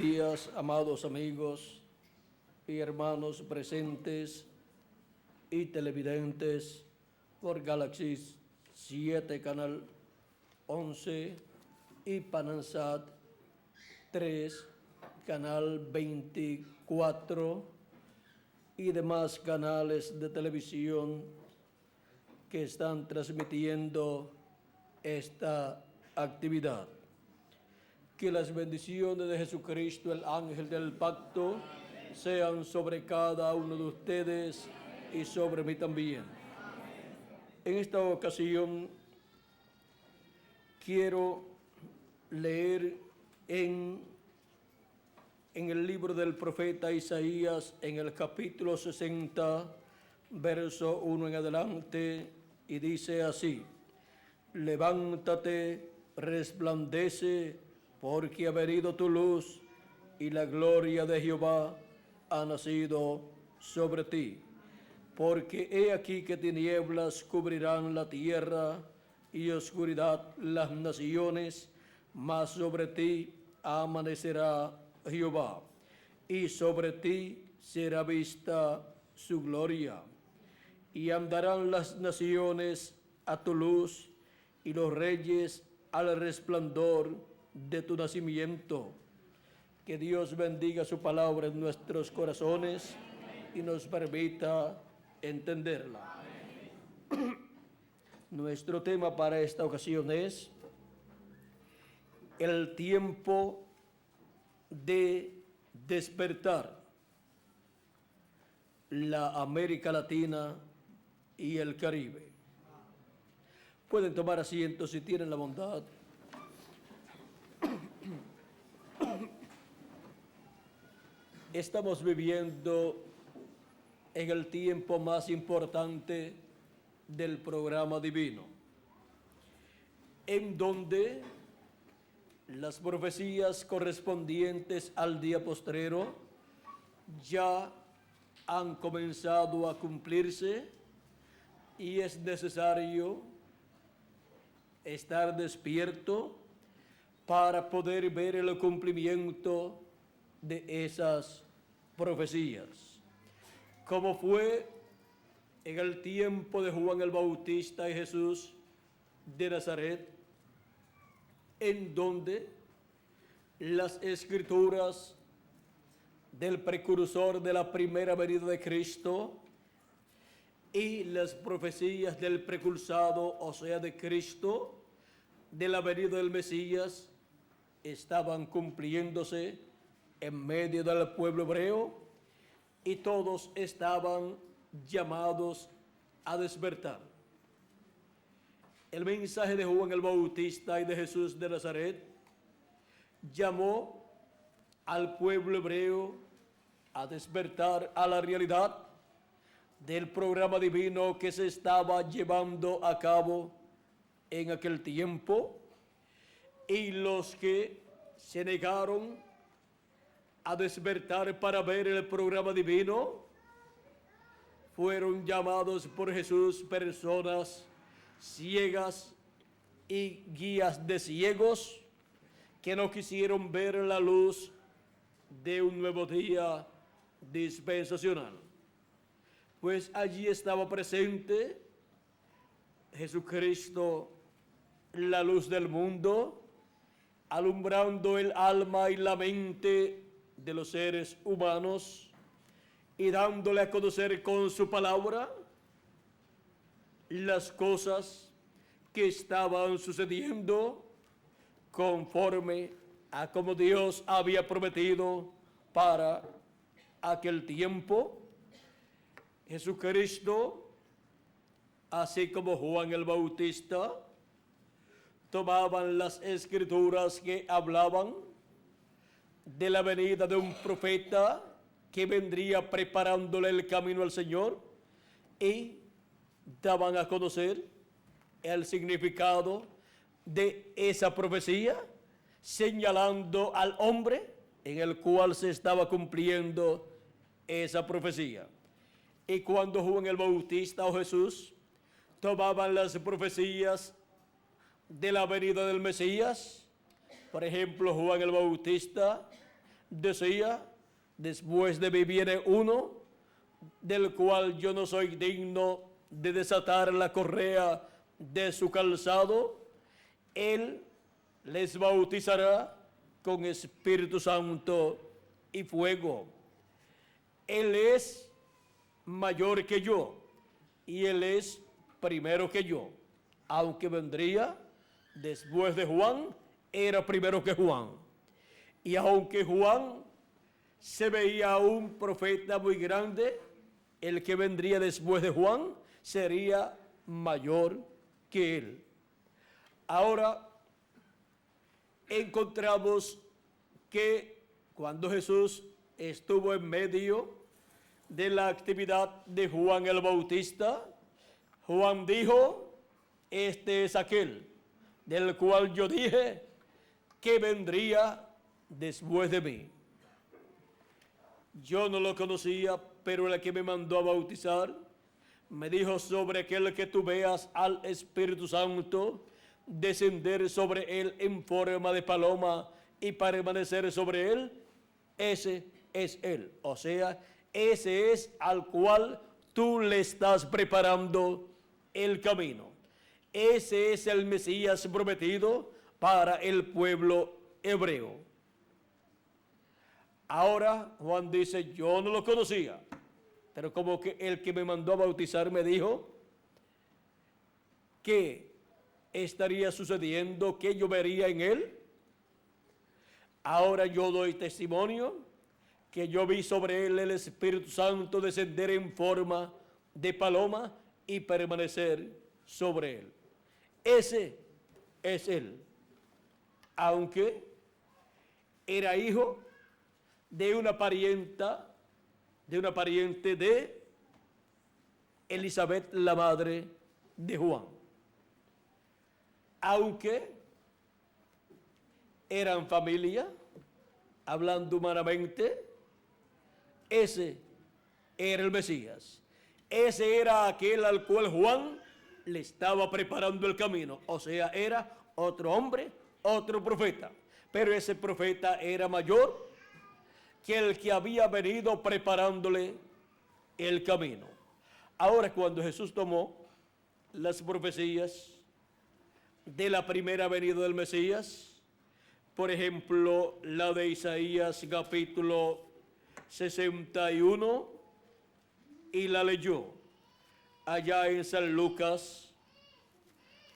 Días, amados amigos y hermanos presentes y televidentes por Galaxy 7, Canal 11 y Panansat 3, Canal 24 y demás canales de televisión que están transmitiendo esta actividad. Que las bendiciones de Jesucristo, el ángel del pacto, sean sobre cada uno de ustedes y sobre mí también. En esta ocasión quiero leer en el libro del profeta Isaías, en el capítulo 60, verso 1 en adelante, y dice así: levántate, resplandece, porque ha venido tu luz y la gloria de Jehová ha nacido sobre ti. Porque he aquí que tinieblas cubrirán la tierra y oscuridad las naciones, mas sobre ti amanecerá Jehová, y sobre ti será vista su gloria. Y andarán las naciones a tu luz, y los reyes al resplandor de tu nacimiento. Que Dios bendiga su palabra en nuestros corazones y nos permita entenderla. Nuestro tema para esta ocasión es el tiempo de despertar. La América Latina y el Caribe. Pueden tomar asiento si tienen la bondad. Estamos viviendo en el tiempo más importante del programa divino, en donde las profecías correspondientes al día postrero ya han comenzado a cumplirse, y es necesario estar despierto para poder ver el cumplimiento de esas profecías, como fue en el tiempo de Juan el Bautista y Jesús de Nazaret, en donde las escrituras del precursor de la primera venida de Cristo y las profecías del precursado, o sea, de Cristo, de la venida del Mesías, estaban cumpliéndose en medio del pueblo hebreo, y todos estaban llamados a despertar. El mensaje de Juan el Bautista y de Jesús de Nazaret llamó al pueblo hebreo a despertar a la realidad del programa divino que se estaba llevando a cabo en aquel tiempo, y los que se negaron a despertar para ver el programa divino fueron llamados por Jesús personas ciegas y guías de ciegos que no quisieron ver la luz de un nuevo día dispensacional. Pues allí estaba presente Jesucristo, la luz del mundo, alumbrando el alma y la mente de los seres humanos y dándole a conocer con su palabra las cosas que estaban sucediendo conforme a como Dios había prometido para aquel tiempo. Jesucristo, así como Juan el Bautista, tomaban las escrituras que hablaban de la venida de un profeta que vendría preparándole el camino al Señor, y daban a conocer el significado de esa profecía, señalando al hombre en el cual se estaba cumpliendo esa profecía. Y cuando Juan el Bautista o Jesús tomaban las profecías de la venida del Mesías, por ejemplo, Juan el Bautista decía, después de mí viene uno, del cual yo no soy digno de desatar la correa de su calzado. Él les bautizará con Espíritu Santo y fuego. Él es mayor que yo y él es primero que yo. Aunque vendría después de Juan, era primero que Juan. Y aunque Juan se veía un profeta muy grande, el que vendría después de Juan sería mayor que él. Ahora encontramos que cuando Jesús estuvo en medio de la actividad de Juan el Bautista, Juan dijo: este es aquel del cual yo dije que vendría después de mí. Yo no lo conocía, pero el que me mandó a bautizar me dijo: sobre aquel que tú veas al Espíritu Santo descender sobre él en forma de paloma y permanecer sobre él, ese es él. O sea, ese es al cual tú le estás preparando el camino. Ese es el Mesías prometido para el pueblo hebreo. Ahora Juan dice: yo no lo conocía, pero como que el que me mandó a bautizar me dijo que estaría sucediendo, que yo vería en él. Ahora yo doy testimonio que yo vi sobre él el Espíritu Santo descender en forma de paloma y permanecer sobre él. Ese es él, aunque era hijo de una pariente de Elizabeth, la madre de Juan. Aunque eran familia, hablando humanamente, ese era el Mesías. Ese era aquel al cual Juan le estaba preparando el camino. O sea, era otro hombre, otro profeta. Pero ese profeta era mayor que el que había venido preparándole el camino. Ahora, cuando Jesús tomó las profecías de la primera venida del Mesías, por ejemplo, la de Isaías capítulo 61, y la leyó allá en San Lucas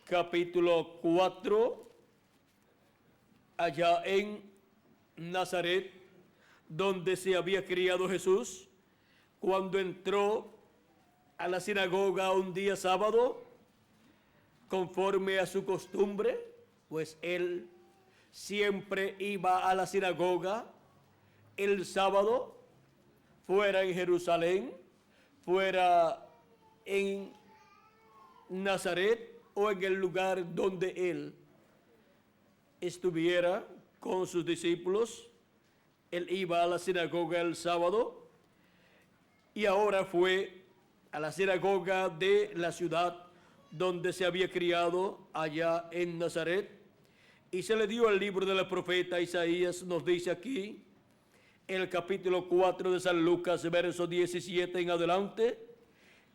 capítulo 4, allá en Nazaret, donde se había criado Jesús, cuando entró a la sinagoga un día sábado, conforme a su costumbre, pues él siempre iba a la sinagoga el sábado, fuera en Jerusalén, fuera en Nazaret o en el lugar donde él estuviera con sus discípulos. Él iba a la sinagoga el sábado y ahora fue a la sinagoga de la ciudad donde se había criado, allá en Nazaret, y se le dio el libro del profeta Isaías. Nos dice aquí el capítulo 4 de San Lucas, verso 17 en adelante: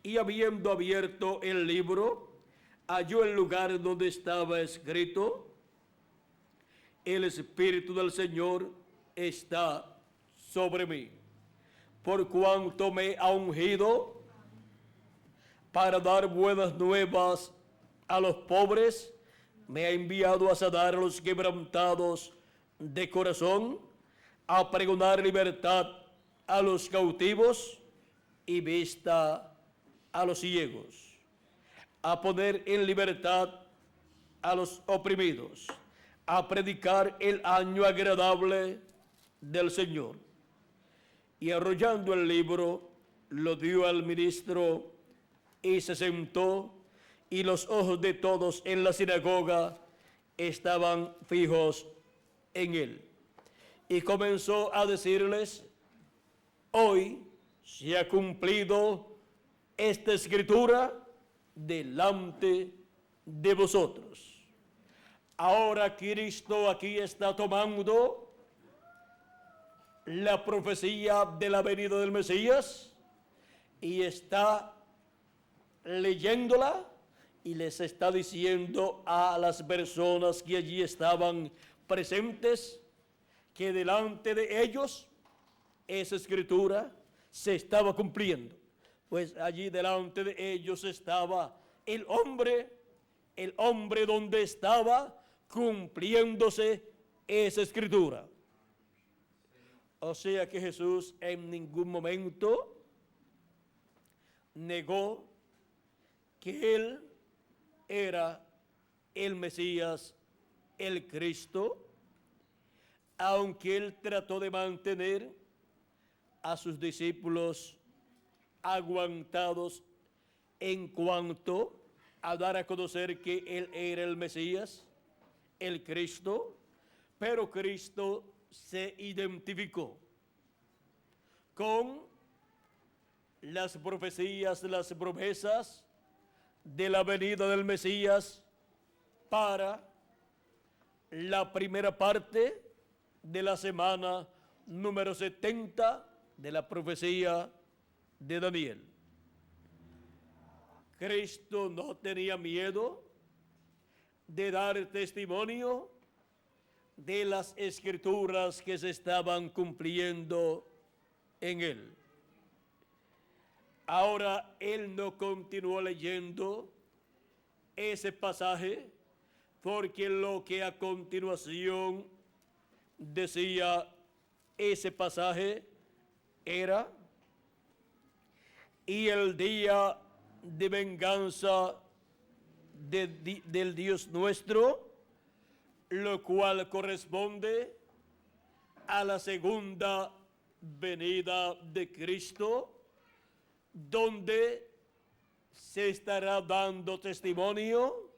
y habiendo abierto el libro, halló el lugar donde estaba escrito: el Espíritu del Señor está sobre mí, por cuanto me ha ungido para dar buenas nuevas a los pobres, me ha enviado a sanar a los quebrantados de corazón, a pregonar libertad a los cautivos y vista a los ciegos, a poner en libertad a los oprimidos, a predicar el año agradable del Señor. Y arrollando el libro, lo dio al ministro y se sentó, y los ojos de todos en la sinagoga estaban fijos en él. Y comenzó a decirles: hoy se ha cumplido esta escritura delante de vosotros. Ahora Cristo aquí está tomando la profecía de la venida del Mesías y está leyéndola y les está diciendo a las personas que allí estaban presentes que delante de ellos esa escritura se estaba cumpliendo. Pues allí delante de ellos estaba el hombre donde estaba cumpliéndose esa escritura. O sea que Jesús en ningún momento negó que Él era el Mesías, el Cristo, aunque Él trató de mantener a sus discípulos aguantados en cuanto a dar a conocer que Él era el Mesías, el Cristo, pero Cristo se identificó con las profecías, las promesas de la venida del Mesías para la primera parte de la semana número 70 de la profecía de Daniel. Cristo no tenía miedo de dar testimonio de las escrituras que se estaban cumpliendo en él. Ahora él no continuó leyendo ese pasaje porque lo que a continuación decía ese pasaje era: y el día de venganza del Dios nuestro, lo cual corresponde a la segunda venida de Cristo, donde se estará dando testimonio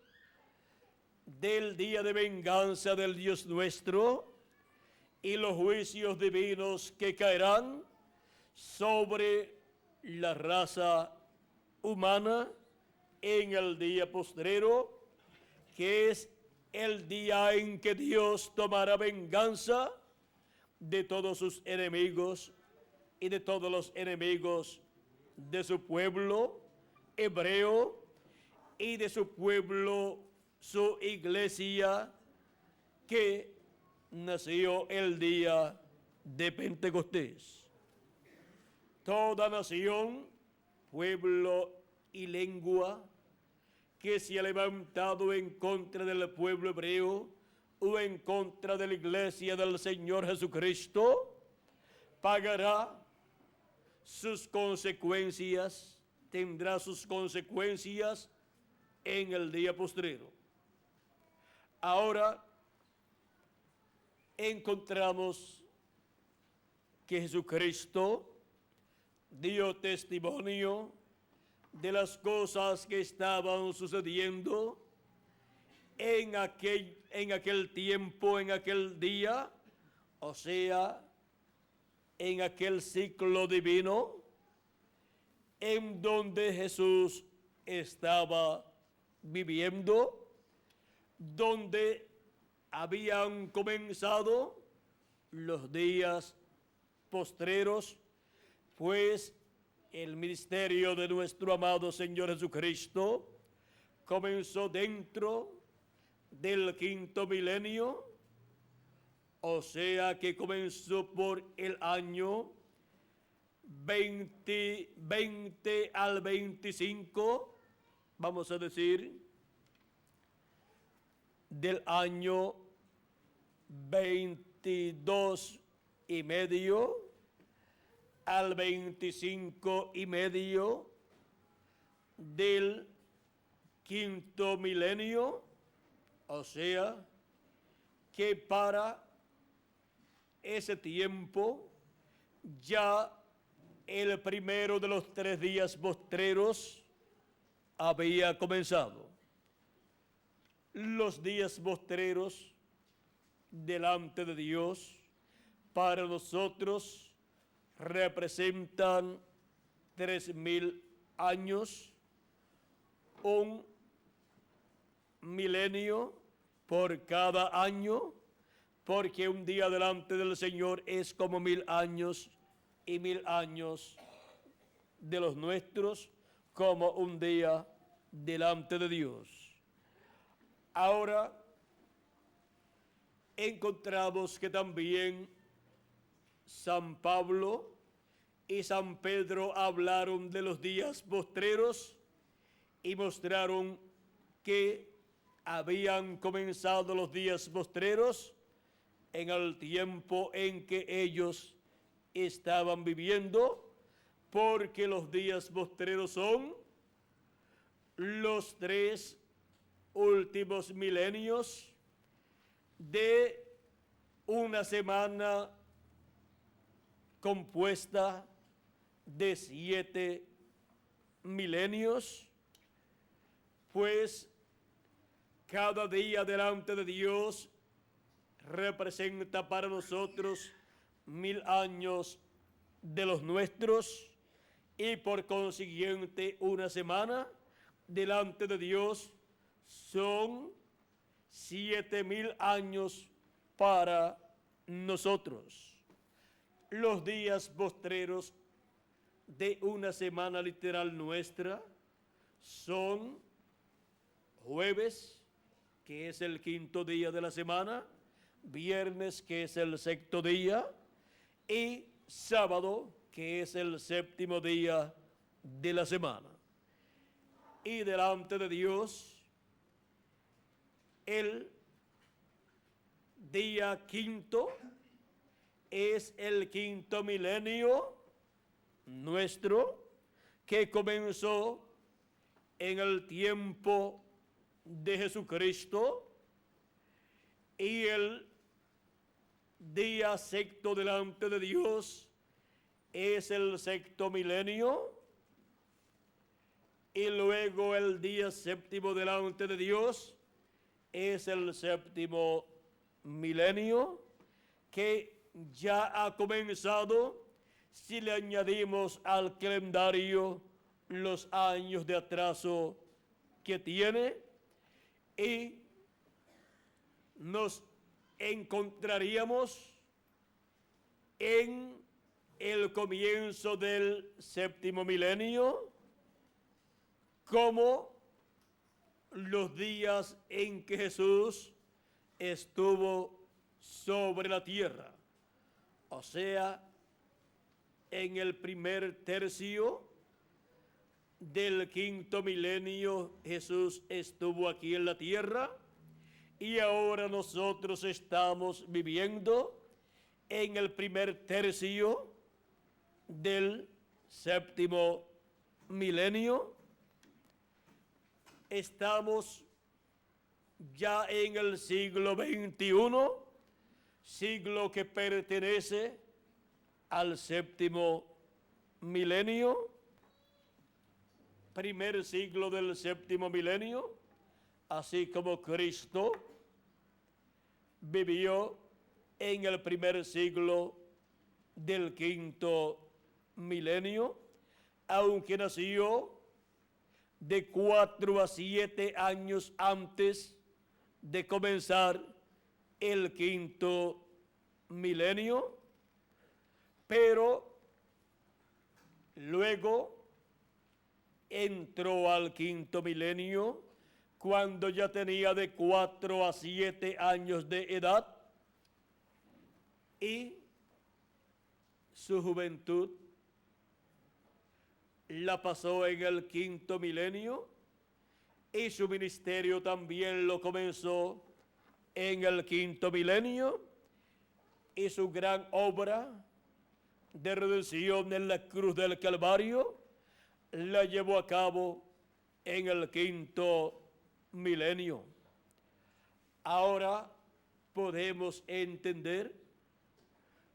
del día de venganza del Dios nuestro y los juicios divinos que caerán sobre la raza humana en el día postrero, que es el día en que Dios tomará venganza de todos sus enemigos y de todos los enemigos de su pueblo hebreo y de su pueblo, su iglesia, que nació el día de Pentecostés. Toda nación, pueblo y lengua que se ha levantado en contra del pueblo hebreo o en contra de la iglesia del Señor Jesucristo, pagará sus consecuencias, tendrá sus consecuencias en el día postrero. Ahora encontramos que Jesucristo dio testimonio de las cosas que estaban sucediendo en aquel tiempo, en aquel día, o sea, en aquel ciclo divino en donde Jesús estaba viviendo, donde habían comenzado los días postreros, pues el ministerio de nuestro amado Señor Jesucristo comenzó dentro del quinto milenio, o sea que comenzó por el año 20 al 25, vamos a decir, del año 22 y medio al 25 y medio del quinto milenio, o sea que para ese tiempo ya el primero de los 3 días postreros había comenzado. Los días postreros delante de Dios para nosotros representan 3000 años, un milenio por cada año porque un día delante del Señor es como 1000 años, y 1000 años de los nuestros como un día delante de Dios. Ahora encontramos que también San Pablo y San Pedro hablaron de los días postreros y mostraron que habían comenzado los días postreros en el tiempo en que ellos estaban viviendo, porque los días postreros son los 3 últimos milenios de una semana compuesta de 7 milenios, pues cada día delante de Dios representa para nosotros 1000 años de los nuestros, y por consiguiente una semana delante de Dios son 7000 años para nosotros. Los días postreros de una semana literal nuestra son jueves, que es el 5.º día de la semana, viernes, que es el 6.º día, y sábado, que es el 7.º día de la semana. Y delante de Dios, el día 5.º es el 5.º milenio nuestro, que comenzó en el tiempo de Jesucristo, y el día 6.º delante de Dios es el 6.º milenio, y luego el día 7.º delante de Dios es el 7.º milenio, que ya ha comenzado si le añadimos al calendario los años de atraso que tiene, y nos encontraríamos en el comienzo del 7.º milenio como los días en que Jesús estuvo sobre la tierra, o sea, en el primer tercio del 5.º milenio Jesús estuvo aquí en la tierra, y ahora nosotros estamos viviendo en el primer tercio del 7.º milenio. Estamos ya en el siglo XXI, siglo que pertenece al 7.º milenio, primer siglo del 7.º milenio, así como Cristo vivió en el primer siglo del 5.º milenio, aunque nació de 4 a 7 años antes de comenzar el 5.º milenio, pero luego entró al 5.º milenio cuando ya tenía de 4 a 7 años de edad, y su juventud la pasó en el 5.º milenio, y su ministerio también lo comenzó en el 5.º milenio, y su gran obra de redención en la cruz del Calvario la llevó a cabo en el 5.º milenio. Ahora podemos entender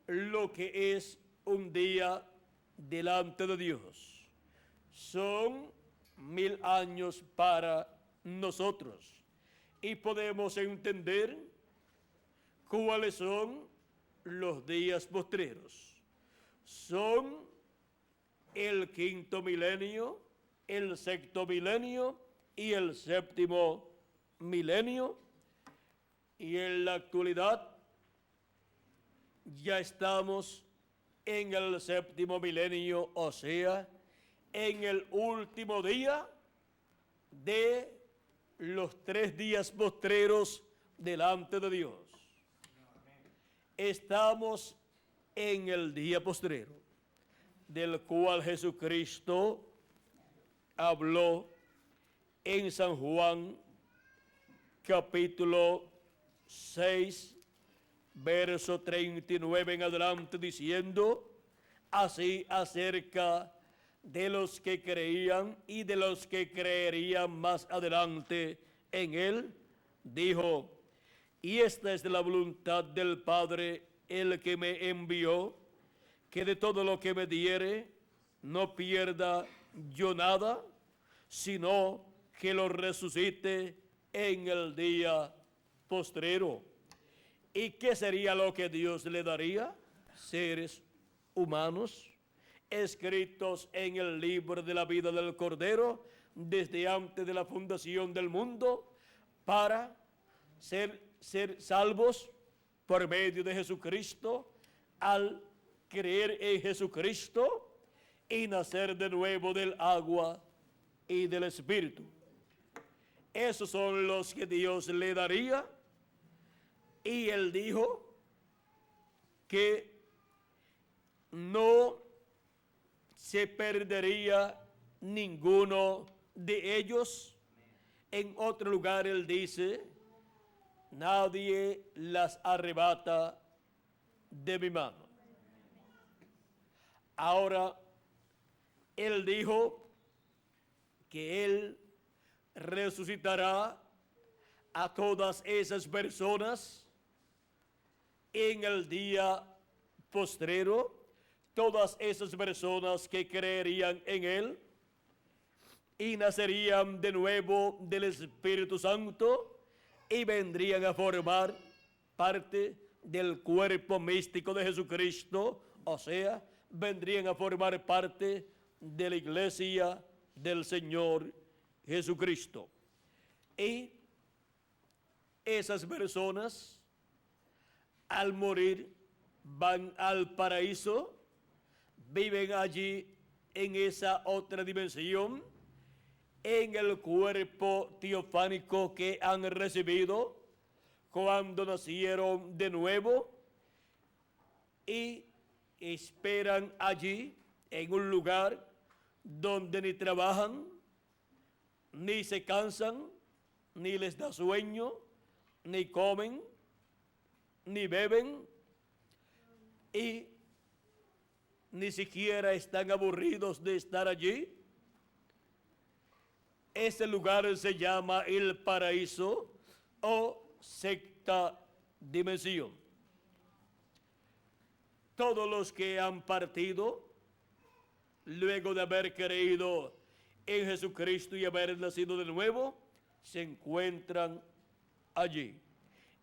lo que es un día delante de Dios. Son 1000 años para nosotros, y podemos entender cuáles son los días postreros. Son el 5.º milenio, el 6.º milenio y el 7.º milenio, y en la actualidad ya estamos en el séptimo milenio, o sea, en el último día de los 3 días postreros delante de Dios. Estamos en el día postrero, del cual Jesucristo habló en San Juan, capítulo 6, verso 39 en adelante, diciendo así acerca de los que creían y de los que creerían más adelante en él, dijo: y esta es la voluntad del Padre, el que me envió, que de todo lo que me diere no pierda yo nada, sino que lo resucite en el día postrero. ¿Y qué sería lo que Dios le daría? Seres humanos, escritos en el libro de la vida del Cordero, desde antes de la fundación del mundo, para ser salvos por medio de Jesucristo, al creer en Jesucristo y nacer de nuevo del agua y del Espíritu. Esos son los que Dios le daría, y él dijo que no se perdería ninguno de ellos. En otro lugar él dice: nadie las arrebata de mi mano. Ahora, él dijo que él resucitará a todas esas personas en el día postrero, todas esas personas que creerían en él y nacerían de nuevo del Espíritu Santo y vendrían a formar parte del cuerpo místico de Jesucristo, o sea, vendrían a formar parte de la iglesia del Señor Jesucristo. Y esas personas, al morir, van al paraíso, viven allí en esa otra dimensión, en el cuerpo teofánico que han recibido cuando nacieron de nuevo, y esperan allí en un lugar donde ni trabajan, ni se cansan, ni les da sueño, ni comen, ni beben, y ni siquiera están aburridos de estar allí. Ese lugar se llama el paraíso o sexta dimensión. Todos los que han partido luego de haber creído en Jesucristo y haber nacido de nuevo, se encuentran allí,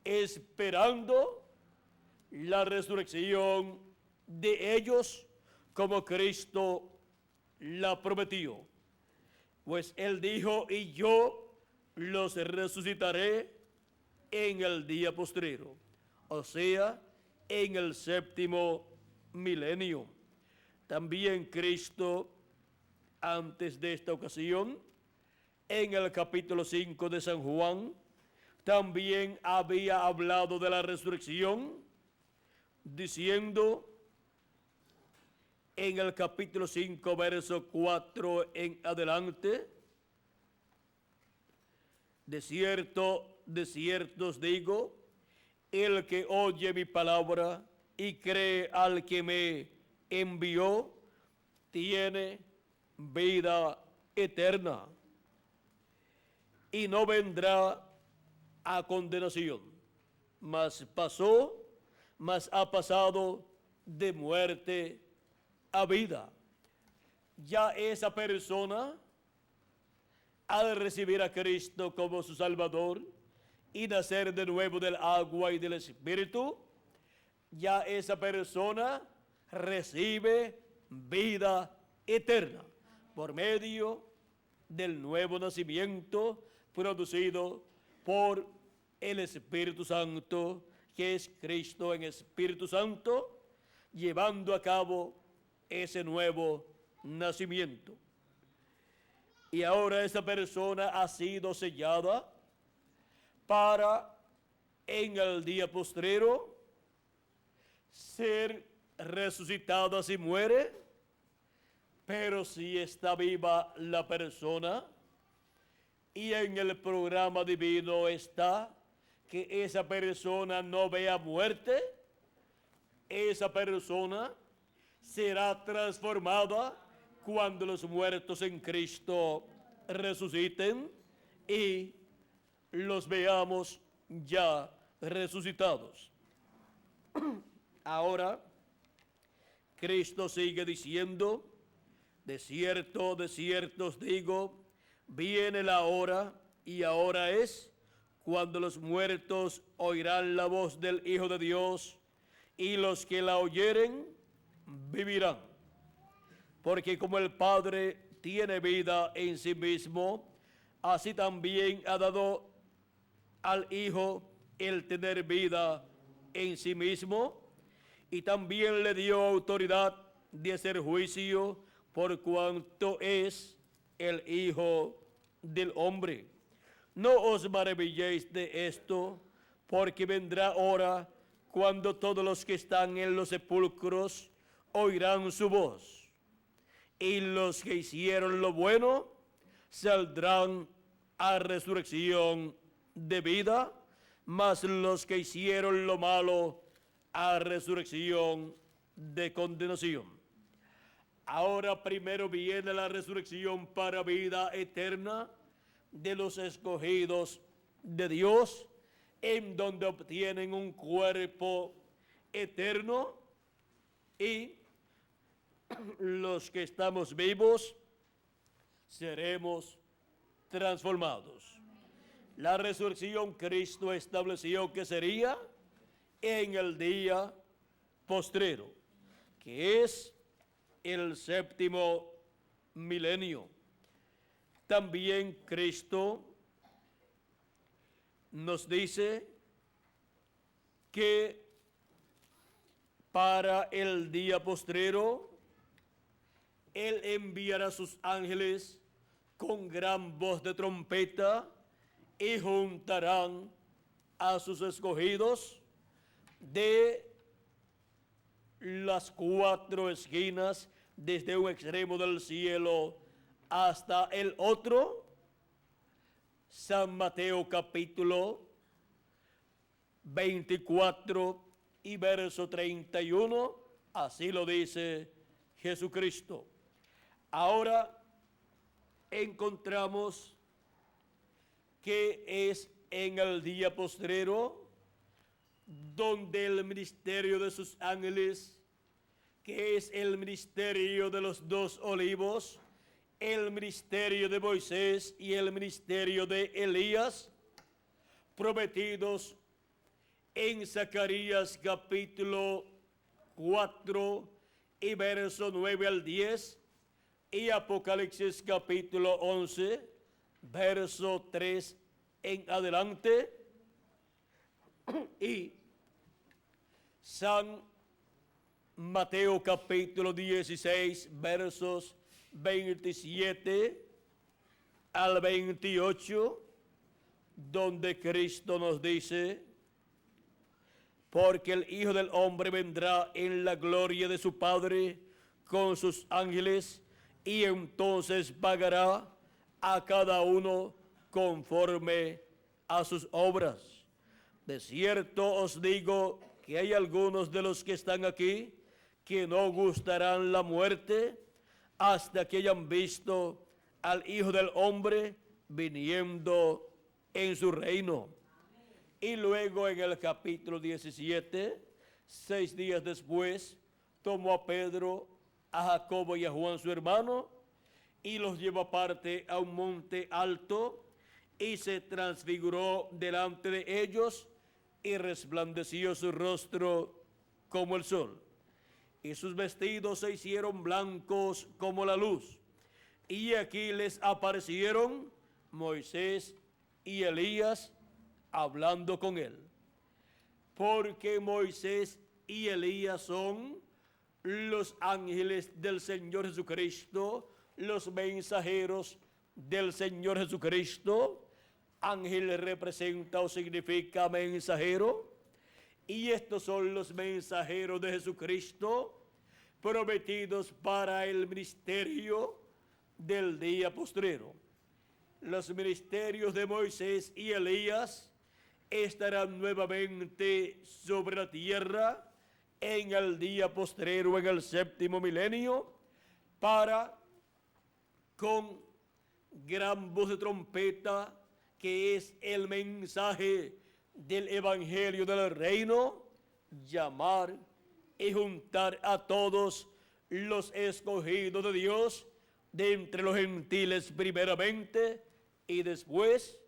esperando la resurrección de ellos como Cristo la prometió. Pues él dijo: y yo los resucitaré en el día postrero, o sea, en el séptimo milenio. También Cristo, antes de esta ocasión, en el capítulo 5 de San Juan, también había hablado de la resurrección, diciendo en el capítulo 5, verso 4 en adelante: de cierto os digo, el que oye mi palabra y cree al que me envió, tiene vida eterna, y no vendrá a condenación, mas ha pasado de muerte a vida. Ya esa persona, al recibir a Cristo como su Salvador y nacer de nuevo del agua y del Espíritu, ya esa persona recibe vida eterna por medio del nuevo nacimiento producido por el Espíritu Santo que es Cristo en Espíritu Santo, llevando a cabo ese nuevo nacimiento. Y ahora esa persona ha sido sellada para en el día postrero ser resucitada si muere, pero si está viva la persona, y en el programa divino está que esa persona no vea muerte, esa persona será transformada cuando los muertos en Cristo resuciten y los veamos ya resucitados. Ahora, Cristo sigue diciendo, de cierto os digo, viene la hora, y ahora es, cuando los muertos oirán la voz del Hijo de Dios, y los que la oyeren vivirán. Porque como el Padre tiene vida en sí mismo, así también ha dado al Hijo el tener vida en sí mismo, y también le dio autoridad de hacer juicio por cuanto es el Hijo del Hombre. No os maravilléis de esto, porque vendrá hora cuando todos los que están en los sepulcros oirán su voz, y los que hicieron lo bueno saldrán a resurrección de vida, mas los que hicieron lo malo a resurrección de condenación. Ahora primero viene la resurrección para vida eterna de los escogidos de Dios, en donde obtienen un cuerpo eterno, y los que estamos vivos seremos transformados. La resurrección Cristo estableció que sería en el día postrero, que es el séptimo milenio. También Cristo nos dice que para el día postrero Él enviará sus ángeles con gran voz de trompeta y juntarán a sus escogidos de las cuatro esquinas, desde un extremo del cielo hasta el otro. San Mateo capítulo 24 y verso 31, así lo dice Jesucristo. Ahora encontramos que es en el día postrero donde el ministerio de sus ángeles, que es el ministerio de los dos olivos, el ministerio de Moisés y el ministerio de Elías, prometidos en Zacarías capítulo 4 y verso 9 al 10, y Apocalipsis capítulo 11, verso 3 en adelante, y San Mateo capítulo 16, versos 27 al 28, donde Cristo nos dice: porque el Hijo del Hombre vendrá en la gloria de su Padre con sus ángeles, y entonces pagará a cada uno conforme a sus obras. De cierto os digo que hay algunos de los que están aquí que no gustarán la muerte hasta que hayan visto al Hijo del Hombre viniendo en su reino. Y luego en el capítulo 17, 6 días después, tomó a Pedro, a Jacobo y a Juan su hermano, y los llevó aparte a un monte alto, y se transfiguró delante de ellos, y resplandeció su rostro como el sol, y sus vestidos se hicieron blancos como la luz. Y aquí les aparecieron Moisés y Elías hablando con él. porque Moisés y Elías son los ángeles del Señor Jesucristo, los mensajeros del Señor Jesucristo. Ángel representa o significa mensajero, y estos son los mensajeros de Jesucristo prometidos para el ministerio del día postrero. Los ministerios de Moisés y Elías estarán nuevamente sobre la tierra en el día postrero, en el séptimo milenio, para, con gran voz de trompeta, que es el mensaje del evangelio del reino, llamar y juntar a todos los escogidos de Dios de entre los gentiles primeramente, y después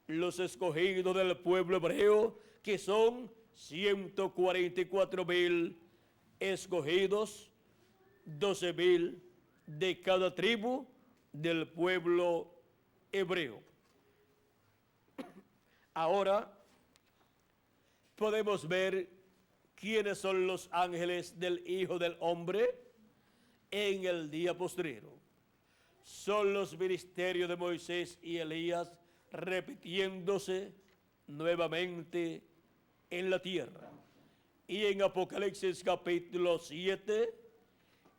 los escogidos del pueblo hebreo, que son 144,000 escogidos, 12,000 de cada tribu del pueblo hebreo. Ahora podemos ver quiénes son los ángeles del Hijo del Hombre en el día postrero. Son los ministerios de Moisés y Elías repitiéndose nuevamente en la tierra. Y en Apocalipsis capítulo 7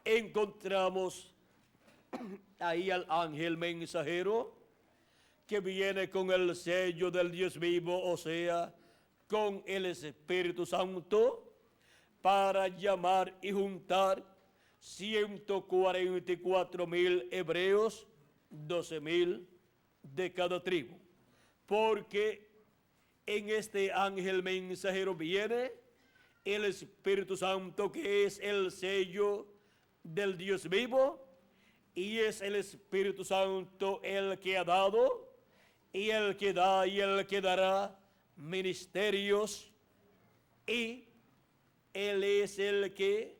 encontramos ahí al ángel mensajero que viene con el sello del Dios vivo, o sea, con el Espíritu Santo, para llamar y juntar 144,000 hebreos, 12,000 de cada tribu. Porque en este ángel mensajero viene el Espíritu Santo, que es el sello del Dios vivo, y es el Espíritu Santo el que ha dado, y el que da y el que dará ministerios, y Él es el que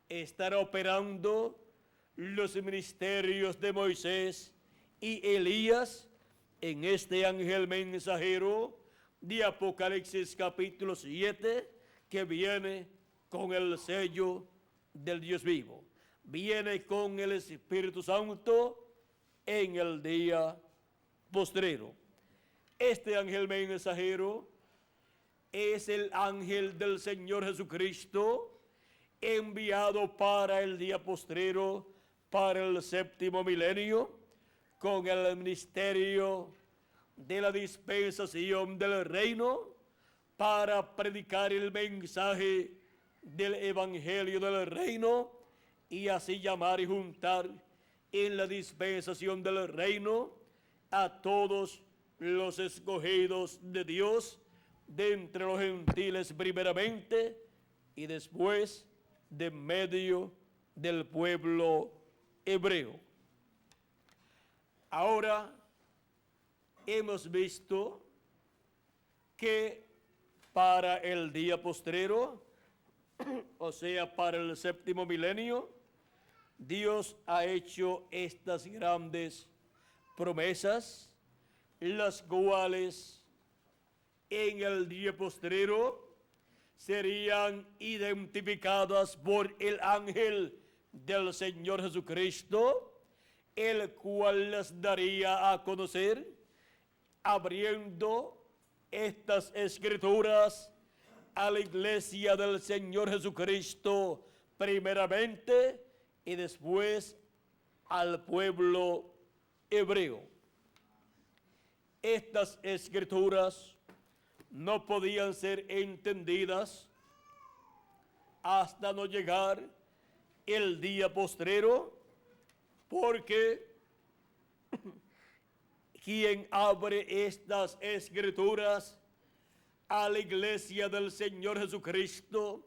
estará operando los ministerios de Moisés y Elías en este ángel mensajero de Apocalipsis capítulo 7, que viene con el sello del Dios vivo. Viene con el Espíritu Santo en el día postrero. Este ángel mensajero es el ángel del Señor Jesucristo, enviado para el día postrero, para el séptimo milenio, con el ministerio de la dispensación del reino, para predicar el mensaje del evangelio del reino, y así llamar y juntar en la dispensación del reino a todos los escogidos de Dios de entre los gentiles primeramente, y después de medio del pueblo hebreo. Ahora hemos visto que para el día postrero, o sea, para el séptimo milenio, Dios ha hecho estas grandes promesas, las cuales en el día postrero serían identificadas por el ángel del Señor Jesucristo, el cual las daría a conocer, abriendo estas escrituras a la iglesia del Señor Jesucristo primeramente, y después al pueblo hebreo. Estas escrituras no podían ser entendidas hasta no llegar el día postrero, porque quien abre estas escrituras a la iglesia del Señor Jesucristo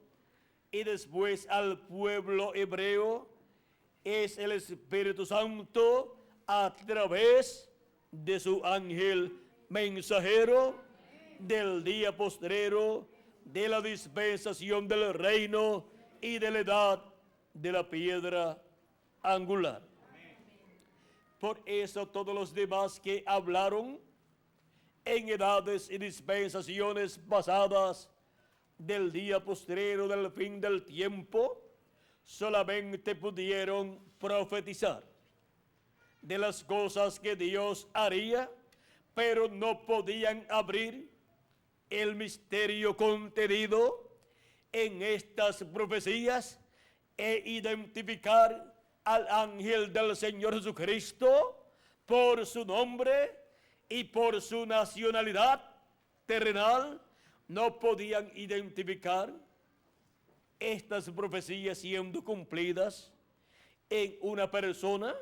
y después al pueblo hebreo es el Espíritu Santo, a través de su ángel mensajero del día postrero, de la dispensación del reino y de la edad de la piedra angular. Por eso todos los demás que hablaron en edades y dispensaciones pasadas del día postrero del fin del tiempo, solamente pudieron profetizar de las cosas que Dios haría, pero no podían abrir el misterio contenido en estas profecías e identificar al ángel del Señor Jesucristo por su nombre y por su nacionalidad terrenal. No podían identificar estas profecías siendo cumplidas en una persona,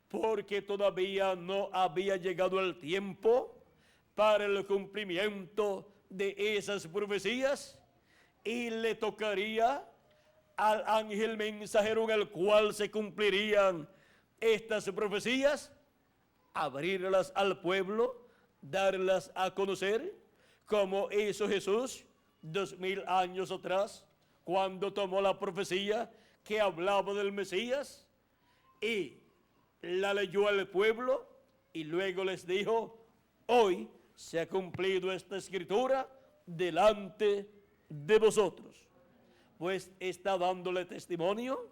porque todavía no había llegado el tiempo para el cumplimiento de esas profecías, y le tocaría al ángel mensajero en el cual se cumplirían estas profecías abrirlas al pueblo, darlas a conocer, como hizo Jesús 2000 años atrás, cuando tomó la profecía que hablaba del Mesías y la leyó al pueblo, y luego les dijo: hoy se ha cumplido esta escritura delante de vosotros. Pues está dándole testimonio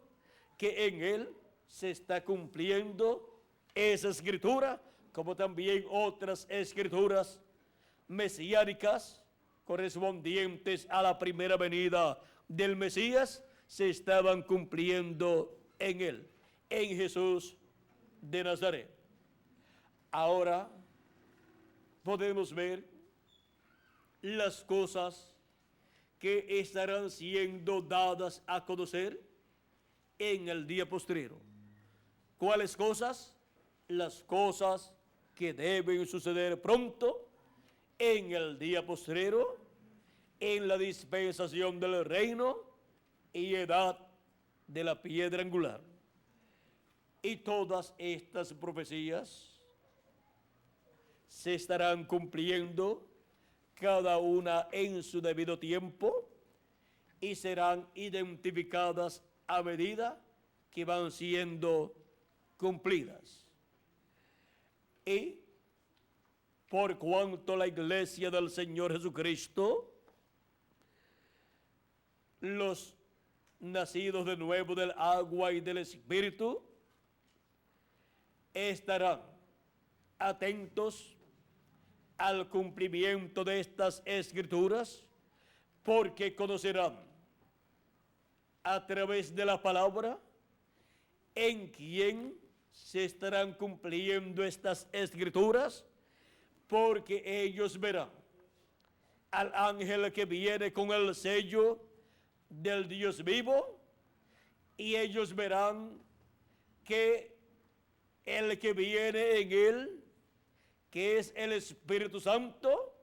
que en él se está cumpliendo esa escritura, como también otras escrituras mesiánicas correspondientes a la primera venida del Mesías se estaban cumpliendo en él, en Jesús de Nazaret. Ahora podemos ver las cosas que estarán siendo dadas a conocer en el día postrero. ¿Cuáles cosas? Las cosas que deben suceder pronto en el día postrero, en la dispensación del reino y edad de la piedra angular. Y todas estas profecías se estarán cumpliendo cada una en su debido tiempo y serán identificadas a medida que van siendo cumplidas. Y por cuanto la iglesia del Señor Jesucristo, los nacidos de nuevo del agua y del Espíritu, estarán atentos al cumplimiento de estas escrituras, porque conocerán a través de la palabra en quién se estarán cumpliendo estas escrituras, porque ellos verán al ángel que viene con el sello del Dios vivo, y ellos verán que el que viene en él, que es el Espíritu Santo,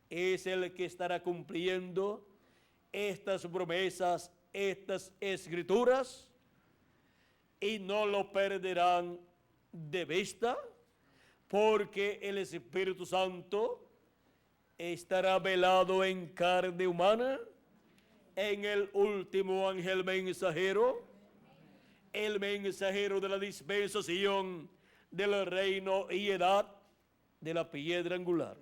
es el que estará cumpliendo estas promesas, estas escrituras, y no lo perderán de vista, porque el Espíritu Santo estará velado en carne humana, en el último ángel mensajero, el mensajero de la dispensación del reino y edad de la piedra angular,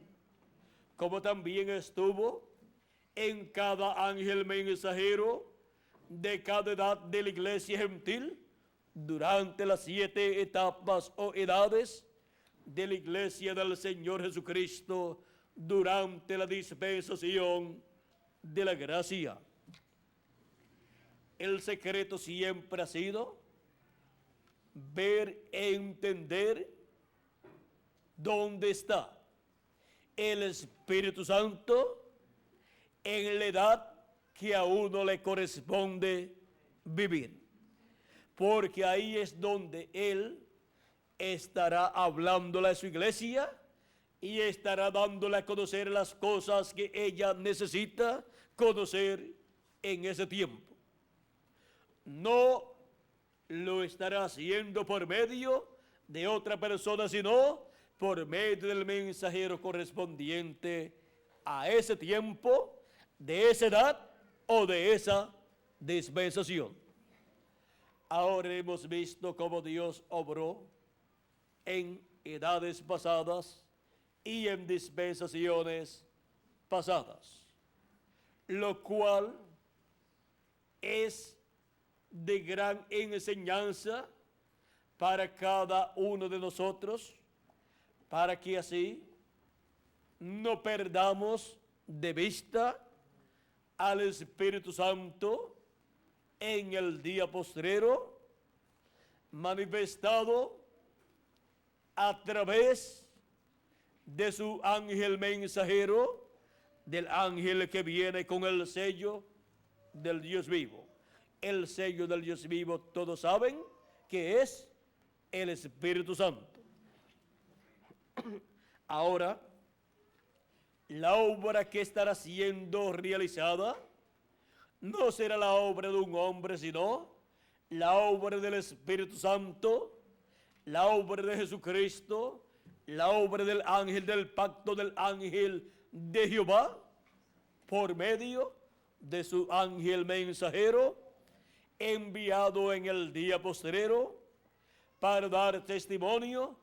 como también estuvo en cada ángel mensajero de cada edad de la iglesia gentil durante las 7 etapas o edades de la iglesia del Señor Jesucristo durante la dispensación de la gracia. El secreto siempre ha sido ver e entender dónde está el Espíritu Santo en la edad que a uno le corresponde vivir, porque ahí es donde Él estará hablándole a su iglesia y estará dándole a conocer las cosas que ella necesita conocer en ese tiempo. No lo estará haciendo por medio de otra persona, sino por medio del mensajero correspondiente a ese tiempo, de esa edad o de esa dispensación. Ahora hemos visto cómo Dios obró en edades pasadas y en dispensaciones pasadas. lo cual es de gran enseñanza para cada uno de nosotros, para que así no perdamos de vista al Espíritu Santo en el día postrero, manifestado a través de su ángel mensajero, del ángel que viene con el sello del Dios vivo. El sello del Dios vivo, todos saben que es el Espíritu Santo. Ahora, la obra que estará siendo realizada no será la obra de un hombre, sino la obra del Espíritu Santo, la obra de Jesucristo, la obra del ángel del pacto, del ángel de Jehová, por medio de su ángel mensajero, enviado en el día postrero para dar testimonio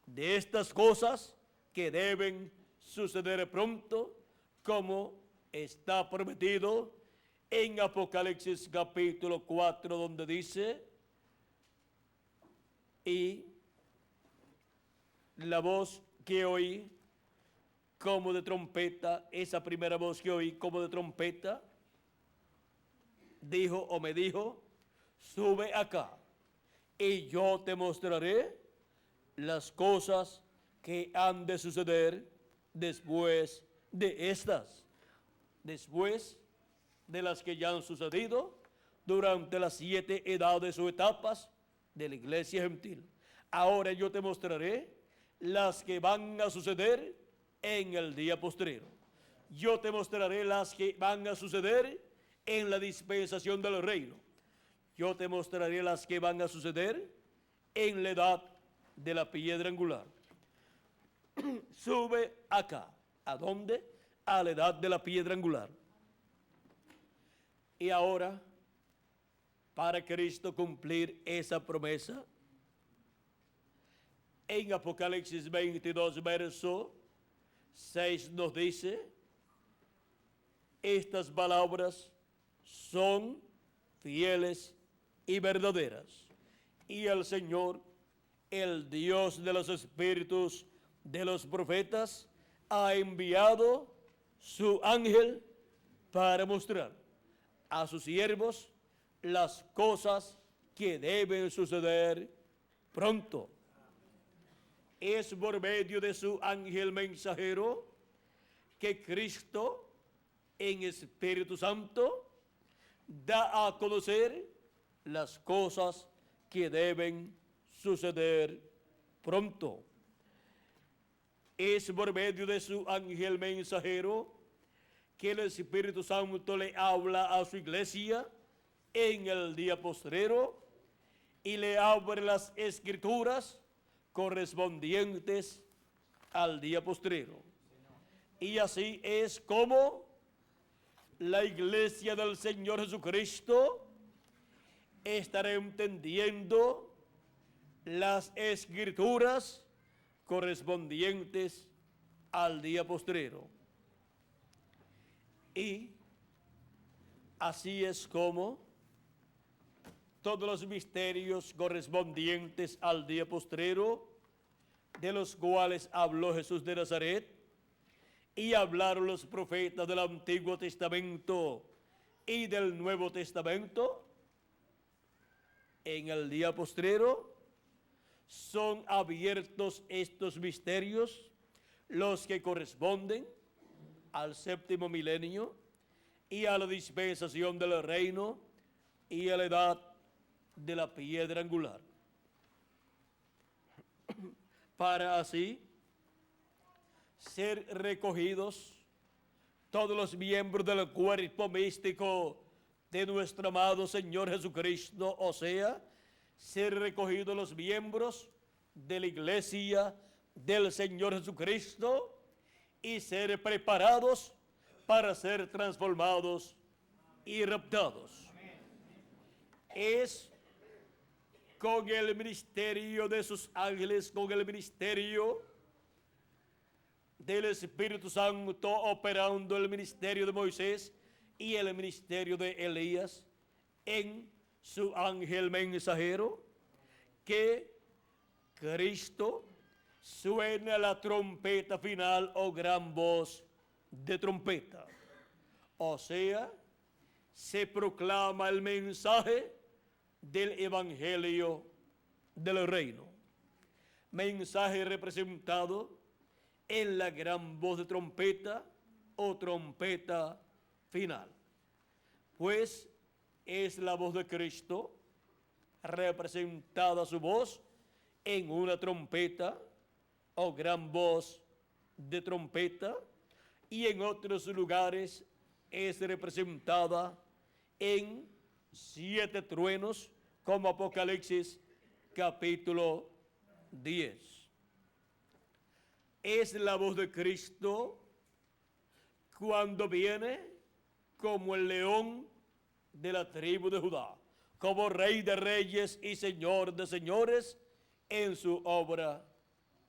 de estas cosas que deben suceder pronto, como está prometido en Apocalipsis capítulo 4, donde dice: y la voz que oí como de trompeta, esa primera voz que oí como de trompeta, dijo o me dijo: sube acá y yo te mostraré las cosas que han de suceder después de estas, después de las que ya han sucedido durante las 7 edades o etapas de la iglesia gentil. Ahora yo te mostraré las que van a suceder en el día postrero. Yo te mostraré las que van a suceder en la dispensación del reino. Yo te mostraré las que van a suceder en la edad de la piedra angular. Sube acá. ¿A dónde? A la edad de la piedra angular. Y ahora, para Cristo cumplir esa promesa, en Apocalipsis 22, verso 6 nos dice: estas palabras son fieles y verdaderas, y el Señor, el Dios de los espíritus de los profetas, ha enviado su ángel para mostrar a sus siervos las cosas que deben suceder pronto. Es por medio de su ángel mensajero que Cristo, en Espíritu Santo, da a conocer las cosas que deben suceder pronto. Es por medio de su ángel mensajero que el Espíritu Santo le habla a su iglesia en el día postrero y le abre las escrituras correspondientes al día postrero. Y así es como la iglesia del Señor Jesucristo estará entendiendo las escrituras correspondientes al día postrero. Y así es como todos los misterios correspondientes al día postrero, de los cuales habló Jesús de Nazaret y hablaron los profetas del Antiguo Testamento y del Nuevo Testamento, en el día postrero son abiertos estos misterios, los que corresponden al séptimo milenio y a la dispensación del reino y a la edad de la piedra angular, para así ser recogidos todos los miembros del cuerpo místico de nuestro amado Señor Jesucristo, o sea, ser recogidos los miembros de la iglesia del Señor Jesucristo y ser preparados para ser transformados y raptados. Es con el ministerio de sus ángeles, con el ministerio del Espíritu Santo operando el ministerio de Moisés y el ministerio de Elías en su ángel mensajero, que Cristo suena la trompeta final o gran voz de trompeta. O sea, se proclama el mensaje del evangelio del reino. Mensaje representado en la gran voz de trompeta o trompeta final. Pues es la voz de Cristo representada su voz en una trompeta o gran voz de trompeta, y en otros lugares es representada en 7 truenos, como Apocalipsis capítulo 10. Es la voz de Cristo cuando viene como el león de la tribu de Judá, como Rey de reyes y Señor de señores en su obra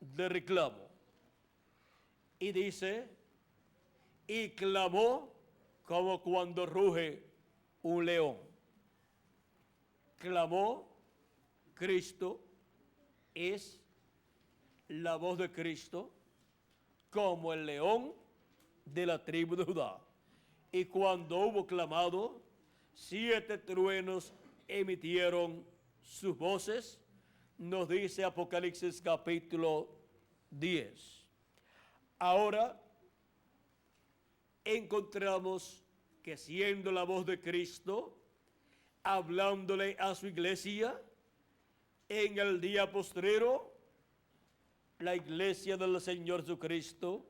de reclamo. Y dice, y clamó como cuando ruge un león. Clamó. Cristo es la voz de Cristo como el león de la tribu de Judá. Y cuando hubo clamado, 7 truenos emitieron sus voces, nos dice Apocalipsis capítulo 10. Ahora encontramos que siendo la voz de Cristo, hablándole a su iglesia, en el día postrero, la iglesia del Señor Jesucristo,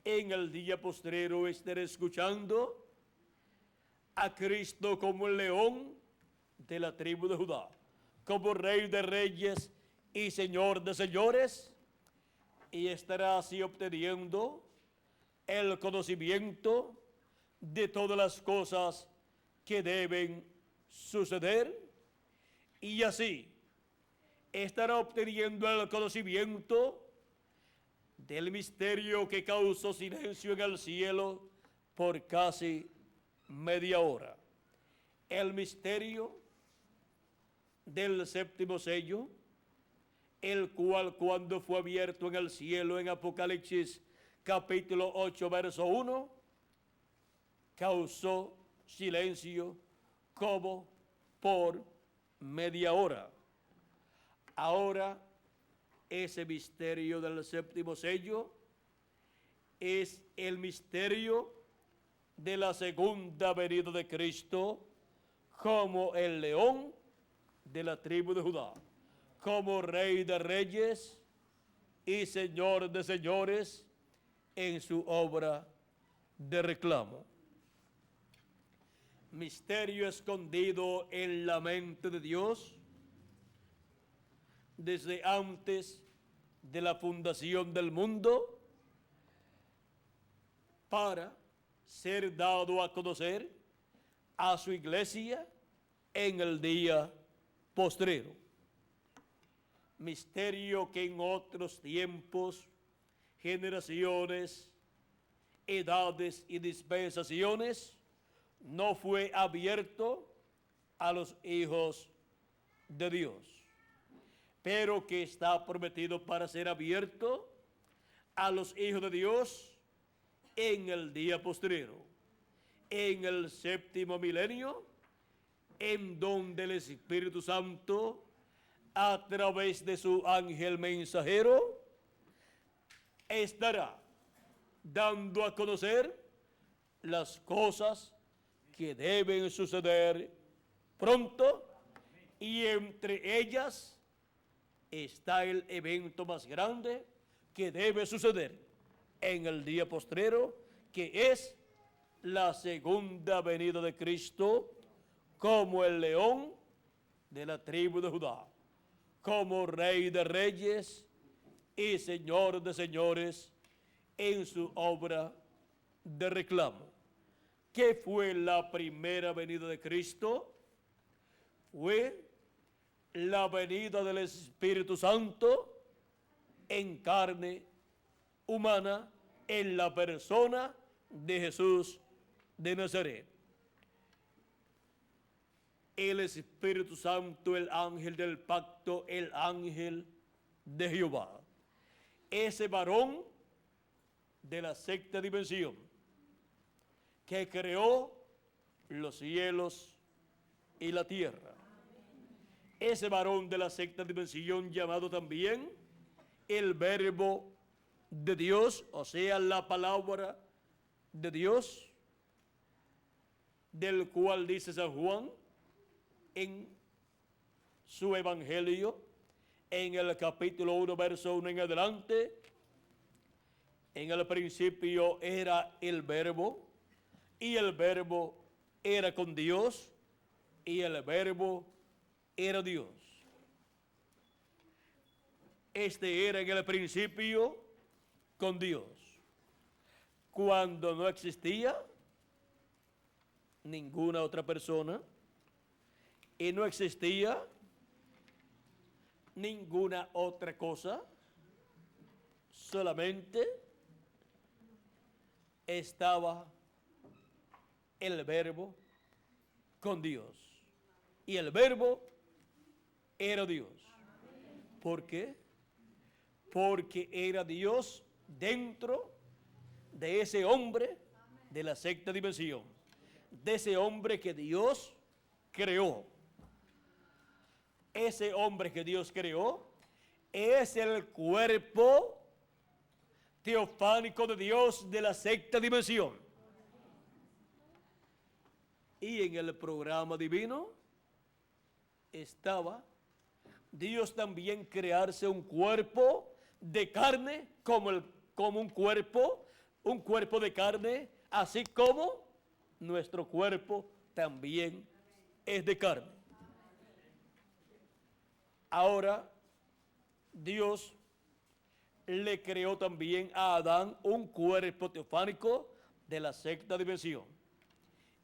en el día postrero estará escuchando a Cristo como el león de la tribu de Judá, como Rey de reyes y Señor de señores, y estará así obteniendo el conocimiento de todas las cosas que deben suceder, y así estará obteniendo el conocimiento del misterio que causó silencio en el cielo por casi media hora. El misterio del 7º sello, el cual cuando fue abierto en el cielo en Apocalipsis capítulo 8 verso 1, causó silencio como por media hora. Ahora, ese misterio del 7º sello es el misterio de la segunda venida de Cristo como el león de la tribu de Judá, como Rey de reyes y Señor de señores en su obra de reclamo. Misterio escondido en la mente de Dios desde antes de la fundación del mundo, para ser dado a conocer a su iglesia en el día postrero. Misterio que en otros tiempos, generaciones, edades y dispensaciones no fue abierto a los hijos de Dios, pero que está prometido para ser abierto a los hijos de Dios en el día postrero, en el 7º milenio, en donde el Espíritu Santo, a través de su ángel mensajero, estará dando a conocer las cosas que deben suceder pronto, y entre ellas está el evento más grande que debe suceder en el día postrero, que es la segunda venida de Cristo como el león de la tribu de Judá, como Rey de reyes y Señor de señores en su obra de reclamo. ¿Qué fue la primera venida de Cristo? Fue la venida del Espíritu Santo en carne humana, en la persona de Jesús de Nazaret. El Espíritu Santo, el ángel del pacto, el ángel de Jehová. Ese varón de la sexta dimensión que creó los cielos y la tierra. Ese varón de la sexta dimensión llamado también el Verbo de Dios, o sea, la palabra de Dios, del cual dice San Juan en su evangelio, en el capítulo 1, verso 1 en adelante: en el principio era el Verbo, y el Verbo era con Dios, y el Verbo era Dios. Este era en el principio con Dios, cuando no existía ninguna otra persona y no existía ninguna otra cosa, solamente estaba el Verbo con Dios, y el Verbo era Dios. ¿Por qué? Porque era Dios dentro de ese hombre de la sexta dimensión, de ese hombre que Dios creó. Ese hombre que Dios creó es el cuerpo teofánico de Dios de la sexta dimensión. Y en el programa divino estaba Dios también crearse un cuerpo de carne como un cuerpo de carne, así como nuestro cuerpo también es de carne. Ahora, Dios le creó también a Adán un cuerpo teofánico de la sexta dimensión.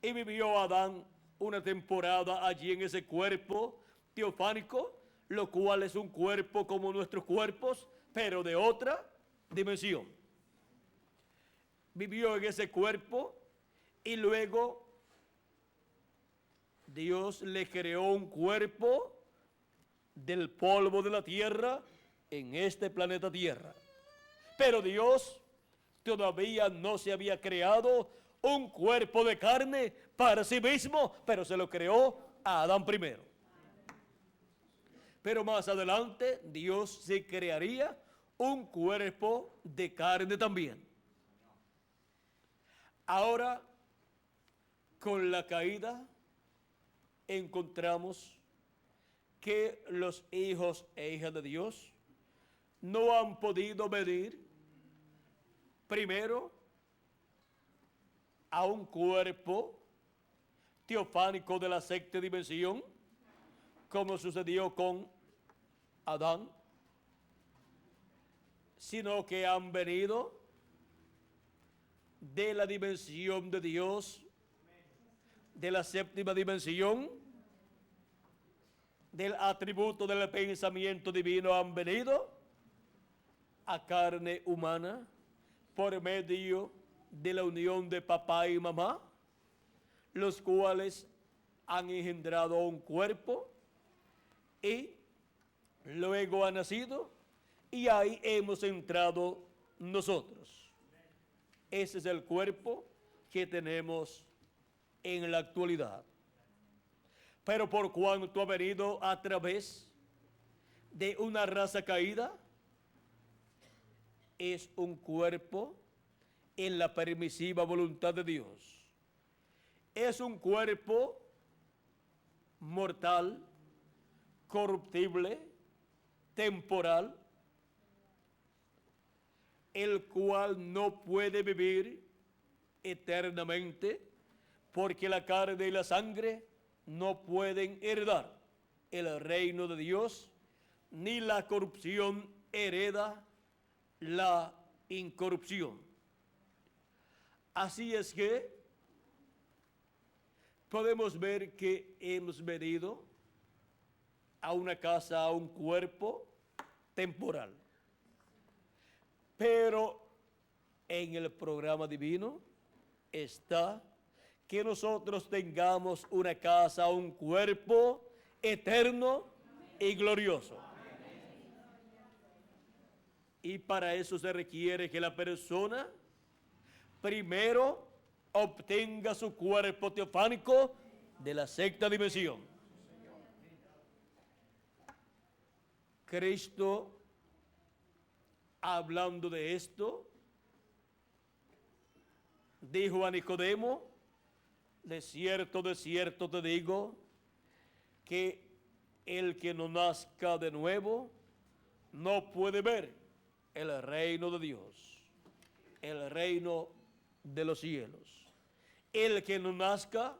Y vivió Adán una temporada allí en ese cuerpo teofánico, lo cual es un cuerpo como nuestros cuerpos, pero de otra dimensión. Vivió en ese cuerpo y luego Dios le creó un cuerpo del polvo de la tierra en este planeta Tierra. Pero Dios todavía no se había creado un cuerpo de carne para sí mismo, pero se lo creó a Adán primero. Pero más adelante Dios se crearía un cuerpo de carne también. Ahora, con la caída, encontramos que los hijos e hijas de Dios no han podido venir primero a un cuerpo teofánico de la sexta dimensión, como sucedió con Adán, sino que han venido de la dimensión de Dios, de la séptima dimensión, del atributo del pensamiento divino, han venido a carne humana por medio de la unión de papá y mamá, los cuales han engendrado un cuerpo y luego ha nacido, y ahí hemos entrado nosotros. Ese es el cuerpo que tenemos en la actualidad. Pero por cuanto ha venido a través de una raza caída, es un cuerpo en la permisiva voluntad de Dios. Es un cuerpo mortal, corruptible, temporal, el cual no puede vivir eternamente, porque la carne y la sangre no pueden heredar el reino de Dios, ni la corrupción hereda la incorrupción. Así es que podemos ver que hemos venido a una casa, a un cuerpo temporal. Pero en el programa divino está que nosotros tengamos una casa, un cuerpo eterno y glorioso. Y para eso se requiere que la persona primero obtenga su cuerpo teofánico de la sexta dimensión. Cristo, hablando de esto, dijo a Nicodemo: de cierto te digo, que el que no nazca de nuevo no puede ver el reino de Dios, el reino de los cielos. El que no nazca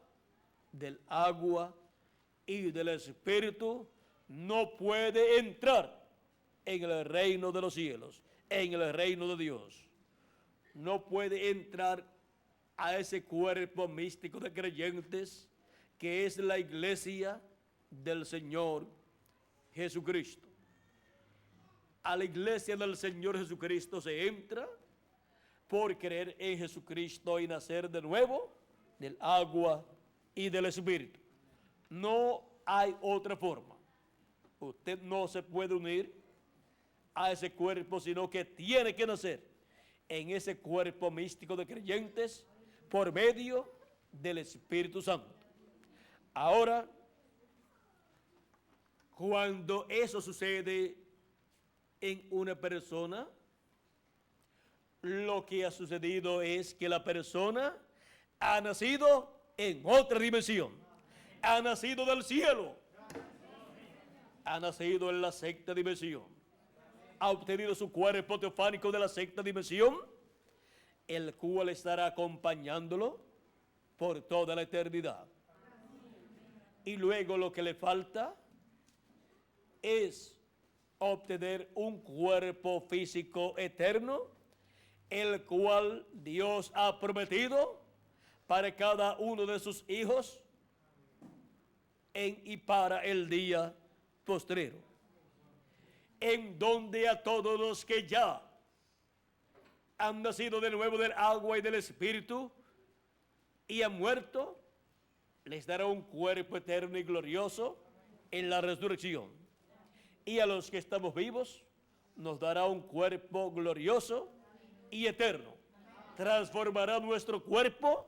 del agua y del Espíritu no puede entrar en el reino de los cielos, en el reino de Dios. No puede entrar a ese cuerpo místico de creyentes que es la iglesia del Señor Jesucristo. A la iglesia del Señor Jesucristo se entra por creer en Jesucristo y nacer de nuevo del agua y del Espíritu. No hay otra forma. Usted no se puede unir a ese cuerpo, sino que tiene que nacer en ese cuerpo místico de creyentes por medio del Espíritu Santo. Ahora, cuando eso sucede en una persona, lo que ha sucedido es que la persona ha nacido en otra dimensión, ha nacido del cielo, ha nacido en la sexta dimensión, ha obtenido su cuerpo teofánico de la sexta dimensión, el cual estará acompañándolo por toda la eternidad. Y luego lo que le falta es obtener un cuerpo físico eterno, el cual Dios ha prometido para cada uno de sus hijos en y para el día postrero, en donde a todos los que ya han nacido de nuevo del agua y del Espíritu y han muerto, les dará un cuerpo eterno y glorioso en la resurrección. Y a los que estamos vivos nos dará un cuerpo glorioso y eterno. Transformará nuestro cuerpo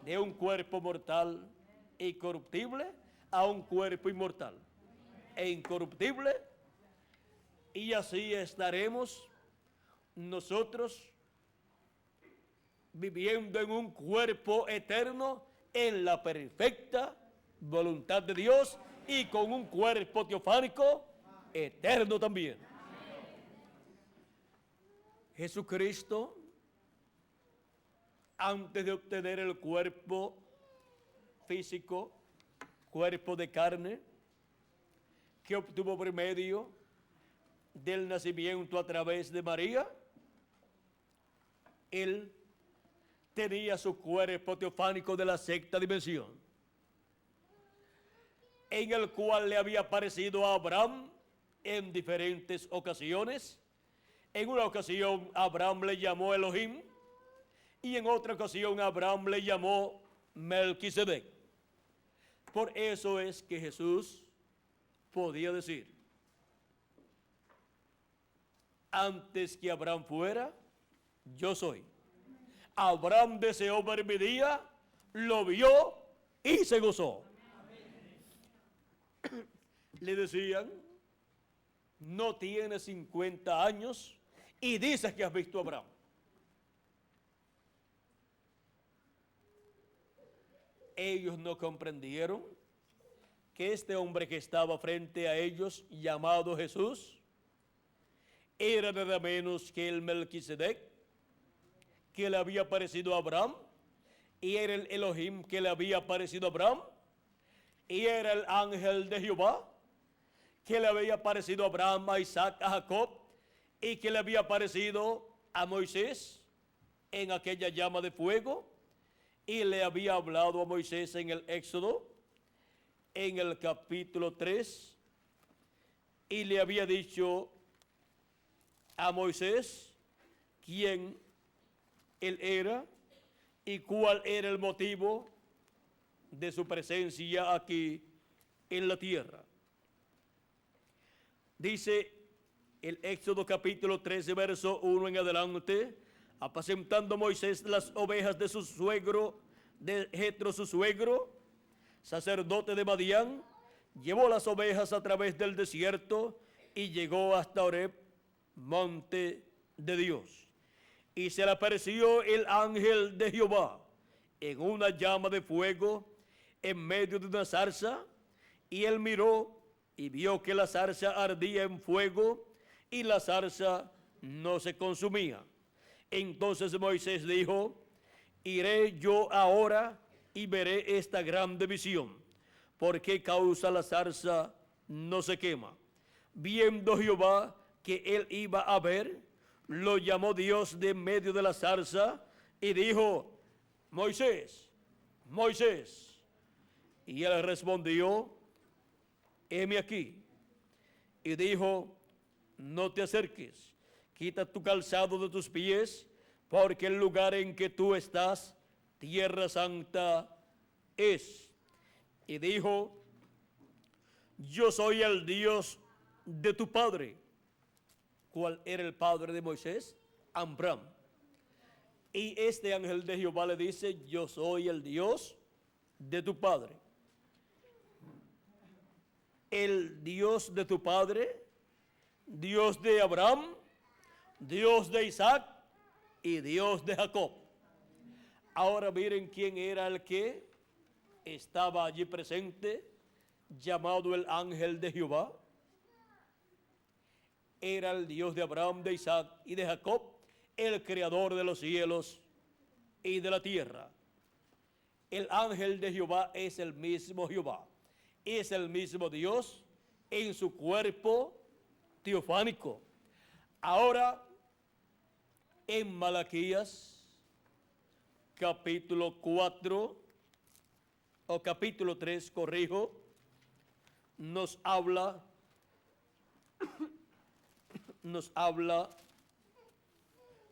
de un cuerpo mortal y corruptible a un cuerpo inmortal e incorruptible, y así estaremos nosotros viviendo en un cuerpo eterno en la perfecta voluntad de Dios y con un cuerpo teofánico eterno también. Jesucristo, antes de obtener el cuerpo físico, cuerpo de carne, que obtuvo por medio del nacimiento a través de María, él tenía su cuerpo teofánico de la sexta dimensión, en el cual le había aparecido a Abraham en diferentes ocasiones. En una ocasión Abraham le llamó Elohim y en otra ocasión Abraham le llamó Melquisedec. Por eso es que Jesús podía decir: antes que Abraham fuera, yo soy. Abraham deseó ver mi día, lo vio y se gozó. Le decían: no tienes 50 años y dices que has visto a Abraham. Ellos no comprendieron que este hombre que estaba frente a ellos, llamado Jesús, era nada menos que el Melquisedec, que le había aparecido a Abraham, y era el Elohim que le había aparecido a Abraham, y era el ángel de Jehová, que le había aparecido a Abraham, a Isaac, a Jacob, y que le había aparecido a Moisés en aquella llama de fuego, y le había hablado a Moisés en el Éxodo, en el capítulo 3, y le había dicho a Moisés quién él era y cuál era el motivo de su presencia aquí en la tierra. Dice el Éxodo capítulo 13, verso 1 en adelante: apacentando Moisés las ovejas de su suegro, de Jetro su suegro, sacerdote de Madián, llevó las ovejas a través del desierto y llegó hasta Horeb, monte de Dios. Y se le apareció el ángel de Jehová en una llama de fuego en medio de una zarza, y él miró y vio que la zarza ardía en fuego y la zarza no se consumía. Entonces Moisés dijo: iré yo ahora y veré esta grande visión, ¿por qué causa la zarza no se quema? Viendo Jehová que él iba a ver, lo llamó Dios de medio de la zarza y dijo: Moisés, Moisés. Y él respondió: heme aquí. Y dijo: no te acerques, quita tu calzado de tus pies, porque el lugar en que tú estás, tierra santa es. Y dijo: yo soy el Dios de tu padre. ¿Cuál era el padre de Moisés? Abraham. Y este ángel de Jehová le dice: yo soy el Dios de tu padre. El Dios de tu padre, Dios de Abraham, Dios de Isaac y Dios de Jacob. Ahora miren quién era el que estaba allí presente, llamado el ángel de Jehová. Era el Dios de Abraham, de Isaac y de Jacob, el creador de los cielos y de la tierra. El ángel de Jehová es el mismo Jehová, es el mismo Dios en su cuerpo teofánico. Ahora, en Malaquías capítulo 4 o capítulo 3, corrijo, nos habla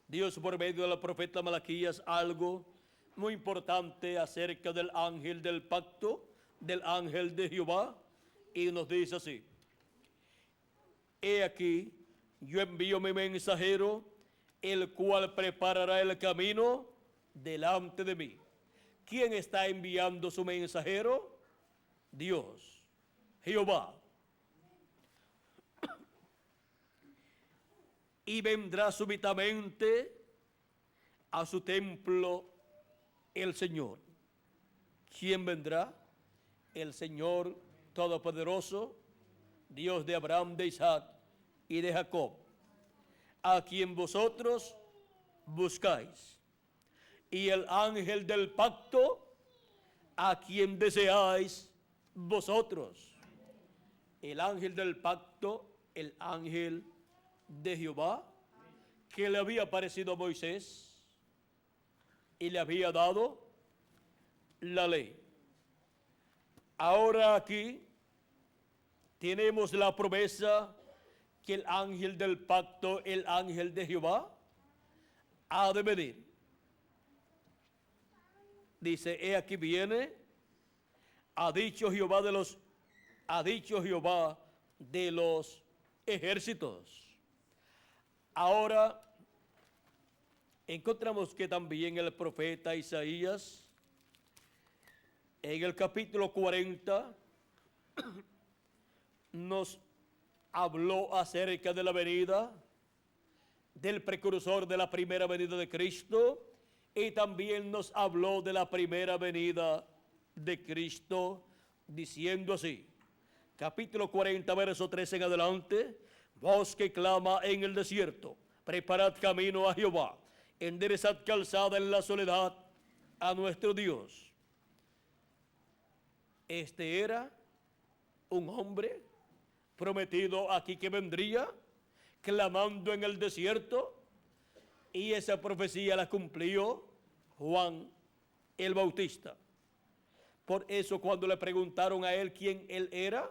Dios por medio del profeta Malaquías algo muy importante acerca del ángel del pacto, del ángel de Jehová, y nos dice así: he aquí, yo envío mi mensajero, el cual preparará el camino delante de mí. ¿Quién está enviando su mensajero? Dios, Jehová. Y vendrá súbitamente a su templo el Señor. ¿Quién vendrá? El Señor Todopoderoso, Dios de Abraham, de Isaac y de Jacob, a quien vosotros buscáis. Y el ángel del pacto, a quien deseáis vosotros. El ángel del pacto, el ángel de Jehová, que le había aparecido a Moisés y le había dado la ley. Ahora aquí tenemos la promesa que el ángel del pacto, el ángel de Jehová, ha de venir. Dice: he aquí viene, ha dicho Jehová de los ejércitos. Ahora encontramos que también el profeta Isaías, en el capítulo 40, nos habló acerca de la venida del precursor de la primera venida de Cristo, y también nos habló de la primera venida de Cristo, diciendo así, capítulo 40, verso 13 en adelante: voz que clama en el desierto, preparad camino a Jehová, enderezad calzada en la soledad a nuestro Dios. Este era un hombre prometido aquí que vendría, clamando en el desierto, y esa profecía la cumplió Juan el Bautista. Por eso cuando le preguntaron a él quién él era,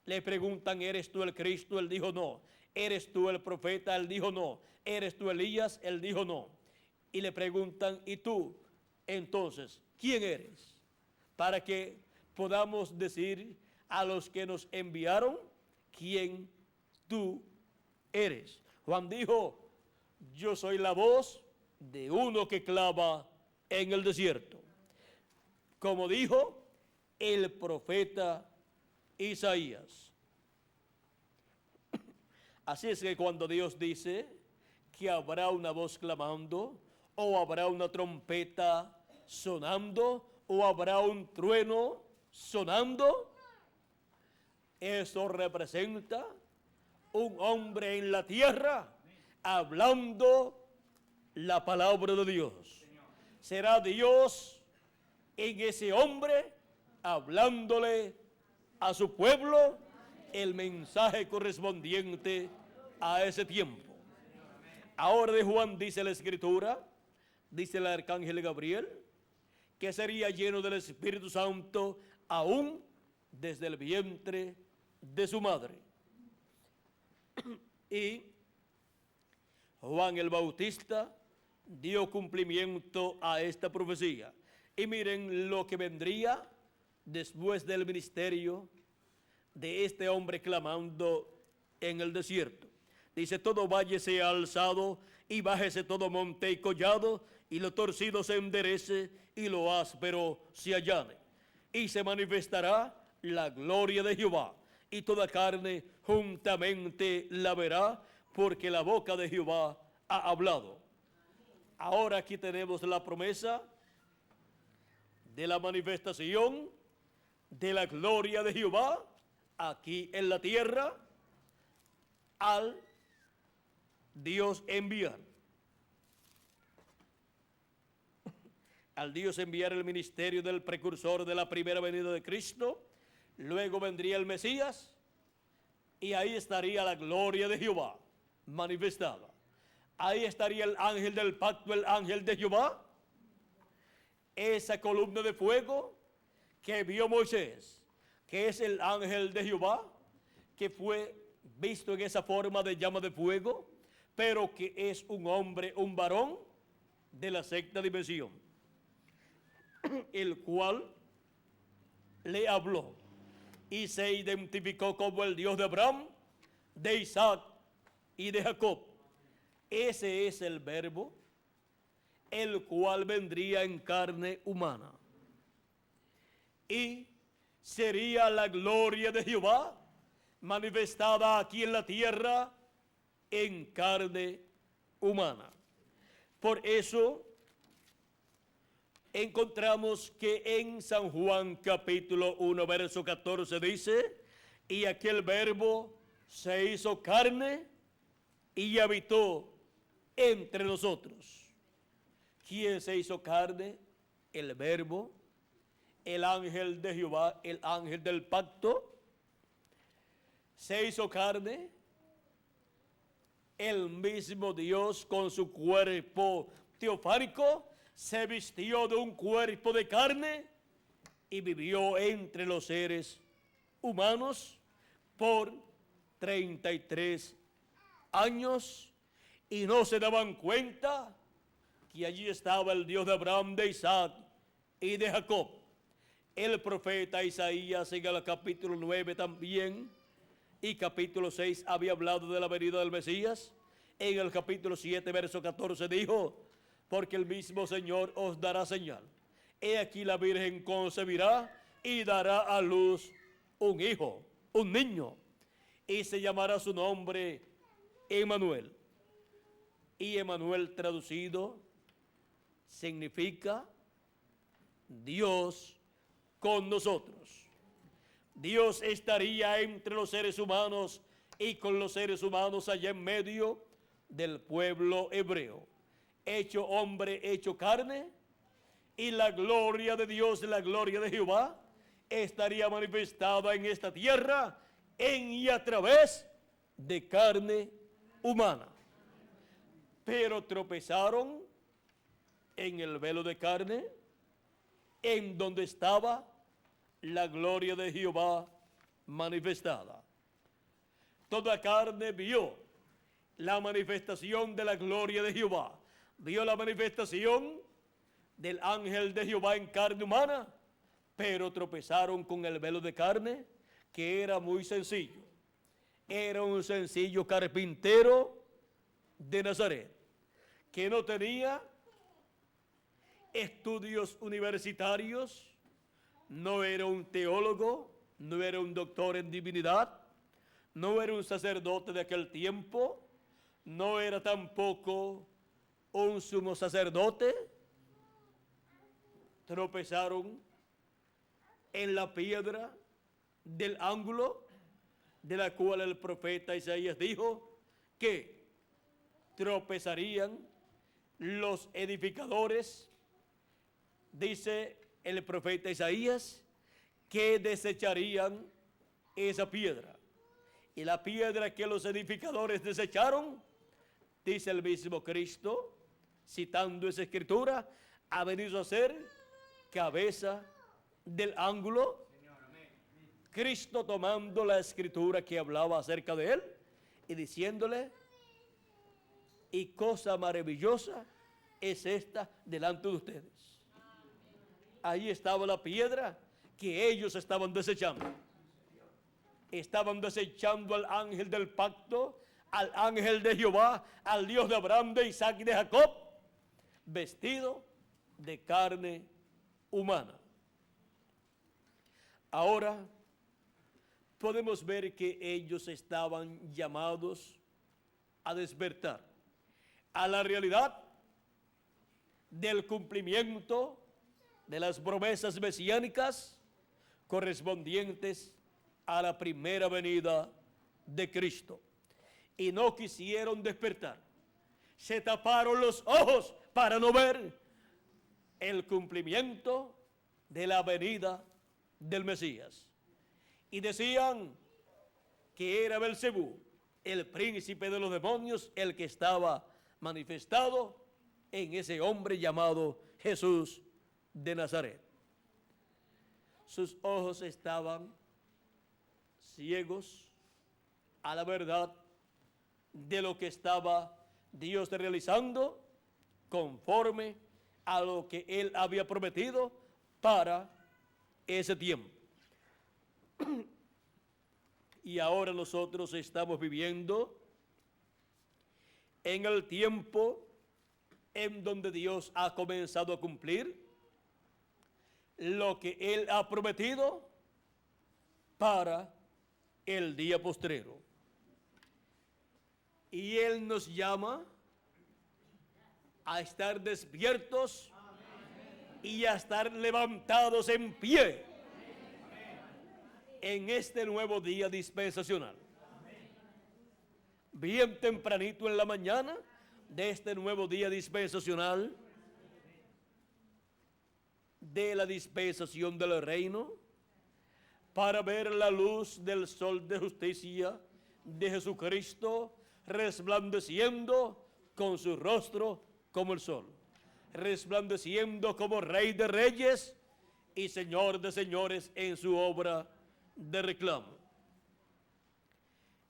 le preguntan: ¿eres tú el Cristo? Él dijo no. ¿Eres tú el profeta? Él dijo no. ¿Eres tú Elías? Él dijo no. Y le preguntan: ¿y tú Entonces, ¿quién eres? Para que podamos decir a los que nos enviaron quién tú eres. Juan dijo, yo soy la voz de uno que clama en el desierto. Como dijo el profeta Isaías. Así es que cuando Dios dice que habrá una voz clamando, o habrá una trompeta sonando, o habrá un trueno sonando, eso representa un hombre en la tierra hablando la palabra de Dios. Será Dios en ese hombre hablándole a su pueblo el mensaje correspondiente a ese tiempo. Ahora de Juan dice la Escritura, dice el arcángel Gabriel, que sería lleno del Espíritu Santo aún desde el vientre de su madre. Y Juan el Bautista dio cumplimiento a esta profecía. Y miren lo que vendría después del ministerio de este hombre clamando en el desierto. Dice, todo valle sea alzado y bájese todo monte y collado, y lo torcido se enderece y lo áspero se allane. Y se manifestará la gloria de Jehová, y toda carne juntamente la verá, porque la boca de Jehová ha hablado. Ahora aquí tenemos la promesa de la manifestación de la gloria de Jehová aquí en la tierra al Dios enviar. Al Dios enviar el ministerio del precursor de la primera venida de Cristo, luego vendría el Mesías y ahí estaría la gloria de Jehová manifestada. Ahí estaría el ángel del pacto, el ángel de Jehová, esa columna de fuego que vio Moisés, que es el ángel de Jehová, que fue visto en esa forma de llama de fuego, pero que es un hombre, un varón de la sexta dimensión, el cual le habló y se identificó como el Dios de Abraham, de Isaac y de Jacob. Ese es el verbo, el cual vendría en carne humana. Y sería la gloria de Jehová manifestada aquí en la tierra en carne humana. Por eso encontramos que en San Juan capítulo 1 verso 14 dice, y aquel verbo se hizo carne y habitó entre nosotros. ¿Quién se hizo carne? El verbo, el ángel de Jehová, el ángel del pacto, se hizo carne, el mismo Dios con su cuerpo teofánico, se vistió de un cuerpo de carne y vivió entre los seres humanos por 33 años y no se daban cuenta que allí estaba el Dios de Abraham, de Isaac y de Jacob. El profeta Isaías en el capítulo 9 también y capítulo 6 había hablado de la venida del Mesías. En el capítulo 7 verso 14 dijo, porque el mismo Señor os dará señal. He aquí la Virgen concebirá y dará a luz un hijo, un niño, y se llamará su nombre Emmanuel. Y Emmanuel traducido significa Dios con nosotros. Dios estaría entre los seres humanos y con los seres humanos allá en medio del pueblo hebreo, hecho hombre, hecho carne, y la gloria de Dios, la gloria de Jehová, estaría manifestada en esta tierra en y a través de carne humana. Pero tropezaron en el velo de carne, en donde estaba la gloria de Jehová manifestada. Toda carne vio la manifestación de la gloria de Jehová, vio la manifestación del ángel de Jehová en carne humana, pero tropezaron con el velo de carne, que era muy sencillo. Era un sencillo carpintero de Nazaret, que no tenía estudios universitarios, no era un teólogo, no era un doctor en divinidad, no era un sacerdote de aquel tiempo, no era tampoco un sumo sacerdote. Tropezaron en la piedra del ángulo, de la cual el profeta Isaías dijo que tropezarían los edificadores. Dice el profeta Isaías que desecharían esa piedra. Y la piedra que los edificadores desecharon, dice el mismo Cristo, citando esa escritura, ha venido a ser cabeza del ángulo. Cristo tomando la escritura que hablaba acerca de él y diciéndole: y cosa maravillosa es esta delante de ustedes. Ahí estaba la piedra que ellos estaban desechando. Estaban desechando al ángel del pacto, al ángel de Jehová, al Dios de Abraham, de Isaac y de Jacob, vestido de carne humana. Ahora podemos ver que ellos estaban llamados a despertar a la realidad del cumplimiento de las promesas mesiánicas correspondientes a la primera venida de Cristo. Y no quisieron despertar. Se taparon los ojos para no ver el cumplimiento de la venida del Mesías. Y decían que era Belcebú, el príncipe de los demonios, el que estaba manifestado en ese hombre llamado Jesús de Nazaret. Sus ojos estaban ciegos a la verdad de lo que estaba Dios realizando conforme a lo que Él había prometido para ese tiempo. Y ahora nosotros estamos viviendo en el tiempo en donde Dios ha comenzado a cumplir lo que Él ha prometido para el día postrero. Y Él nos llama a estar despiertos y a estar levantados en pie en este nuevo día dispensacional. Bien tempranito en la mañana de este nuevo día dispensacional, de la dispensación del reino, para ver la luz del sol de justicia de Jesucristo resplandeciendo con su rostro como el sol, resplandeciendo como Rey de Reyes y Señor de Señores en su obra de reclamo.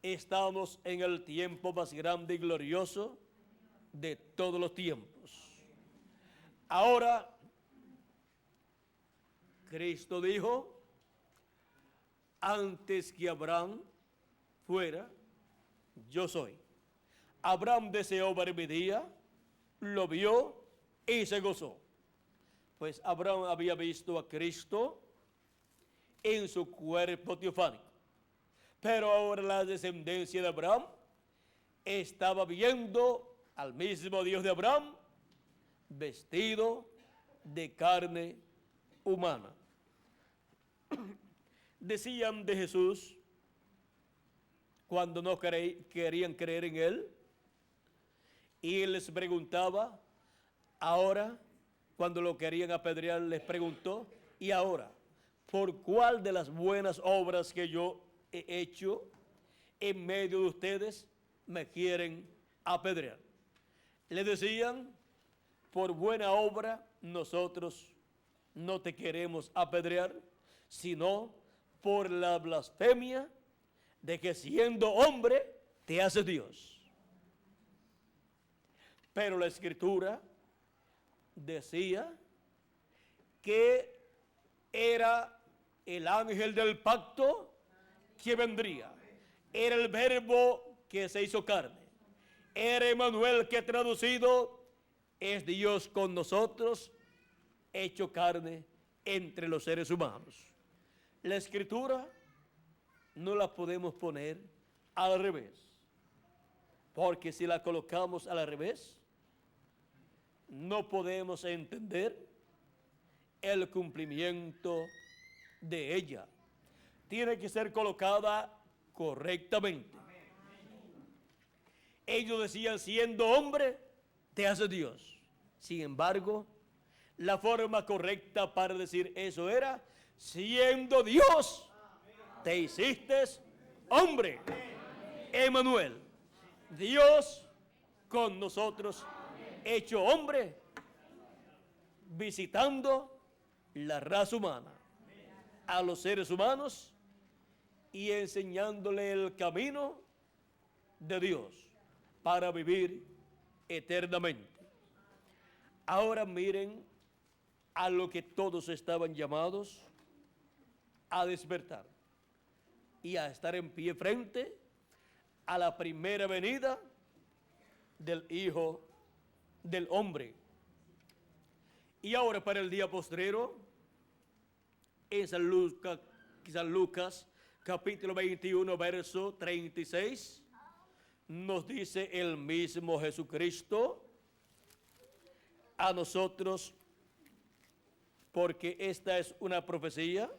Estamos en el tiempo más grande y glorioso de todos los tiempos. Ahora, Cristo dijo: antes que Abraham fuera, yo soy. Abraham deseó ver mi día, lo vio y se gozó. Pues Abraham había visto a Cristo en su cuerpo teofánico. Pero ahora la descendencia de Abraham estaba viendo al mismo Dios de Abraham vestido de carne humana. Decían de Jesús, cuando no querían creer en Él, y Él les preguntaba, ahora, cuando lo querían apedrear, les preguntó, y ahora, ¿por cuál de las buenas obras que yo he hecho en medio de ustedes me quieren apedrear? Le decían, por buena obra nosotros no te queremos apedrear, sino por la blasfemia de que siendo hombre te haces Dios. Pero la Escritura decía que era el ángel del pacto que vendría. Era el verbo que se hizo carne. Era Emmanuel, que traducido es Dios con nosotros, hecho carne entre los seres humanos. La escritura no la podemos poner al revés, porque si la colocamos al revés, no podemos entender el cumplimiento de ella. Tiene que ser colocada correctamente. Ellos decían, siendo hombre, te hace Dios. Sin embargo, la forma correcta para decir eso era, siendo Dios, te hiciste hombre. Emmanuel, Dios con nosotros, hecho hombre, visitando la raza humana, a los seres humanos, y enseñándole el camino de Dios para vivir eternamente. Ahora miren a lo que todos estaban llamados a despertar y a estar en pie frente a la primera venida del Hijo del Hombre. Y ahora para el día postrero, en San Lucas capítulo 21, verso 36, nos dice el mismo Jesucristo a nosotros, porque esta es una profecía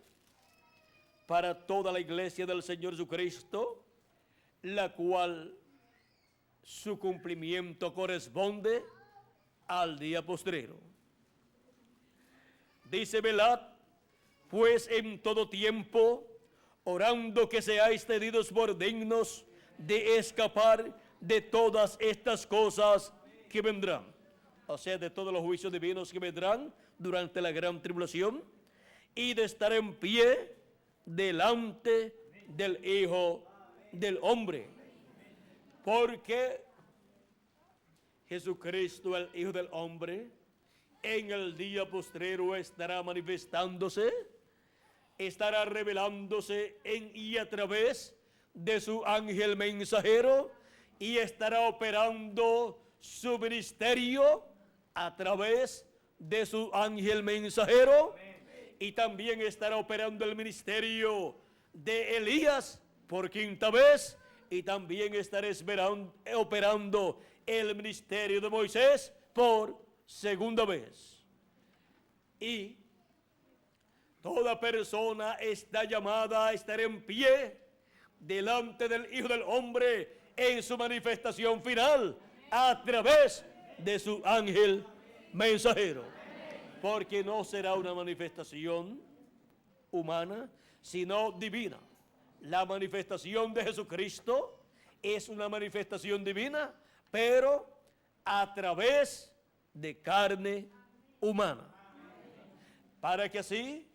para toda la iglesia del Señor Jesucristo, la cual su cumplimiento corresponde al día postrero. Dice, velad pues en todo tiempo, orando que seáis tenidos por dignos de escapar de todas estas cosas que vendrán. O sea, de todos los juicios divinos que vendrán durante la gran tribulación, y de estar en pie delante del Hijo del Hombre. Porque Jesucristo, el Hijo del Hombre, en el día postrero estará manifestándose, estará revelándose en y a través de su ángel mensajero, y estará operando su ministerio a través de su ángel mensajero, y también estará operando el ministerio de Elías por quinta vez, y también estará operando el ministerio de Moisés por segunda vez. Y toda persona está llamada a estar en pie delante del Hijo del Hombre en su manifestación final a través de su ángel mensajero. Porque no será una manifestación humana, sino divina. La manifestación de Jesucristo es una manifestación divina, pero a través de carne humana. Para que así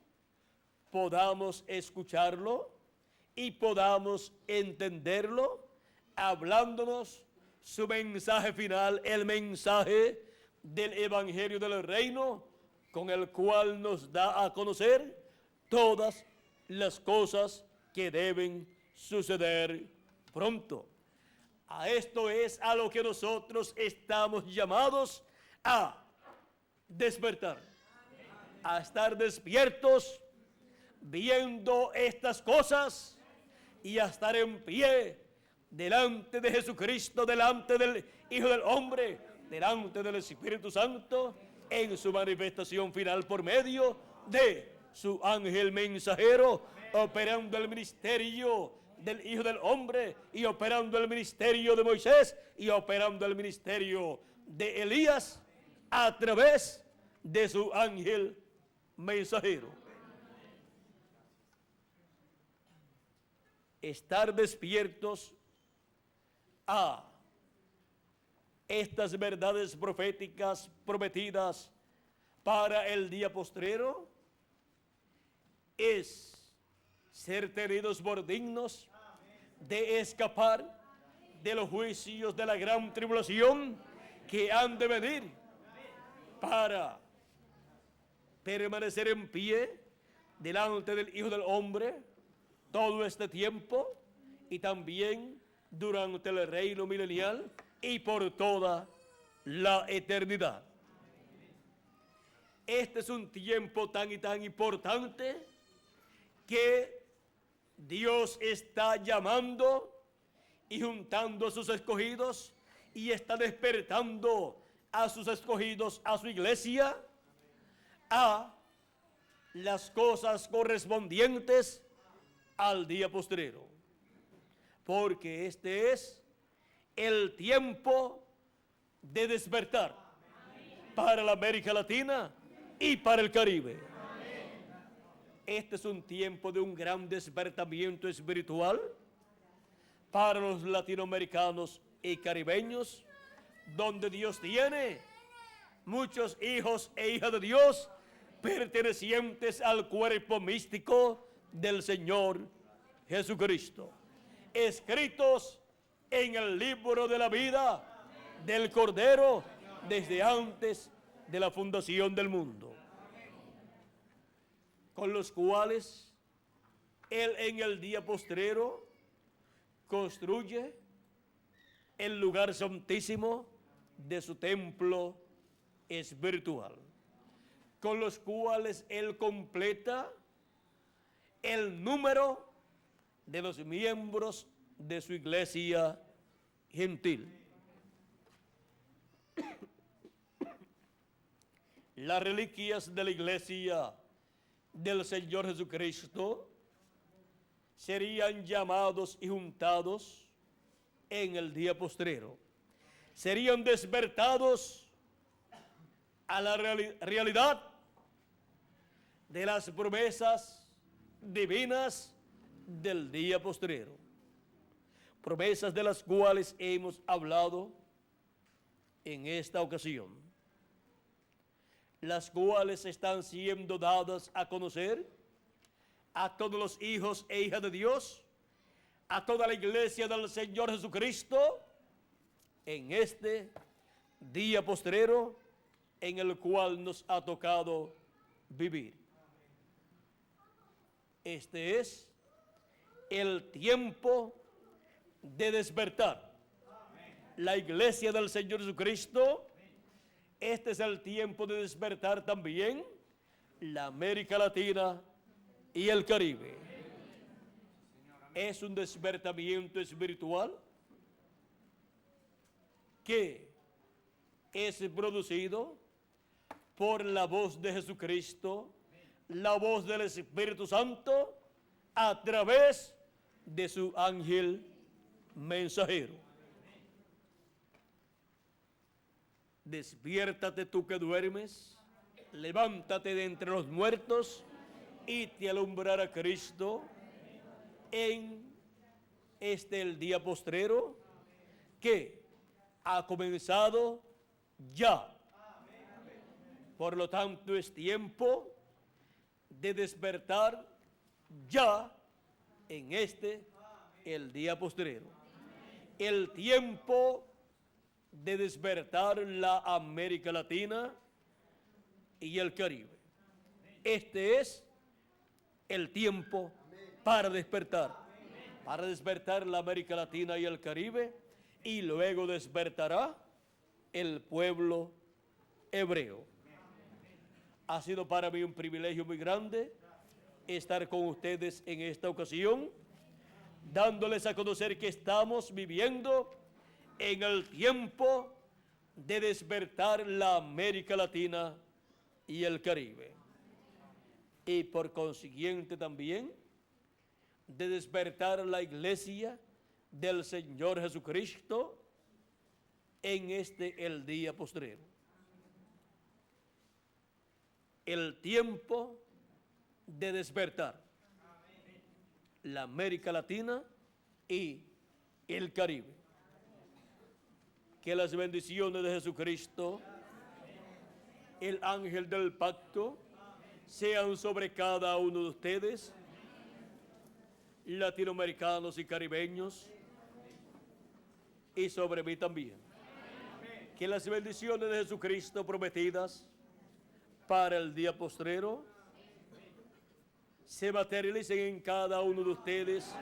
podamos escucharlo y podamos entenderlo, hablándonos su mensaje final, el mensaje del Evangelio del Reino, con el cual nos da a conocer todas las cosas que deben suceder pronto. A esto es a lo que nosotros estamos llamados a despertar, a estar despiertos, viendo estas cosas, y a estar en pie delante de Jesucristo, delante del Hijo del Hombre, delante del Espíritu Santo, en su manifestación final por medio de su ángel mensajero, operando el ministerio del Hijo del Hombre, y operando el ministerio de Moisés, y operando el ministerio de Elías a través de su ángel mensajero. Estar despiertos a estas verdades proféticas prometidas para el día postrero es ser tenidos por dignos de escapar de los juicios de la gran tribulación que han de venir para permanecer en pie delante del Hijo del Hombre todo este tiempo y también durante el reino milenial y por toda la eternidad. Este es un tiempo tan y tan importante que Dios está llamando y juntando a sus escogidos y está despertando a sus escogidos, a su iglesia, a las cosas correspondientes al día postrero. Porque este es el tiempo de despertar para la América Latina y para el Caribe. Este es un tiempo de un gran despertamiento espiritual para los latinoamericanos y caribeños, donde Dios tiene muchos hijos e hijas de Dios pertenecientes al cuerpo místico del Señor Jesucristo, escritos en el libro de la vida del Cordero desde antes de la fundación del mundo, con los cuales Él en el día postrero construye el lugar santísimo de su templo espiritual, con los cuales Él completa el número de los miembros de su iglesia gentil. Las reliquias de la iglesia del Señor Jesucristo serían llamados y juntados en el día postrero. Serían despertados a la realidad de las promesas divinas del día postrero. Promesas de las cuales hemos hablado en esta ocasión, las cuales están siendo dadas a conocer a todos los hijos e hijas de Dios, a toda la iglesia del Señor Jesucristo, en este día postrero en el cual nos ha tocado vivir. Este es el tiempo de despertar. La iglesia del Señor Jesucristo, este es el tiempo de despertar también la América Latina y el Caribe. Es un despertamiento espiritual que es producido por la voz de Jesucristo, la voz del Espíritu Santo, a través de su ángel mensajero. Despiértate tú que duermes, levántate de entre los muertos y te alumbrará Cristo en el día postrero que ha comenzado ya. Por lo tanto, es tiempo de despertar ya en el día postrero. El tiempo de despertar la América Latina y el Caribe. Este es el tiempo para despertar la América Latina y el Caribe, y luego despertará el pueblo hebreo. Ha sido para mí un privilegio muy grande estar con ustedes en esta ocasión, dándoles a conocer que estamos viviendo en el tiempo de despertar la América Latina y el Caribe, y por consiguiente también de despertar la iglesia del Señor Jesucristo en el día postrero. El tiempo de despertar la América Latina y el Caribe. Que las bendiciones de Jesucristo, el ángel del pacto, sean sobre cada uno de ustedes, latinoamericanos y caribeños, y sobre mí también. Que las bendiciones de Jesucristo prometidas para el día postrero se materialicen en cada uno de ustedes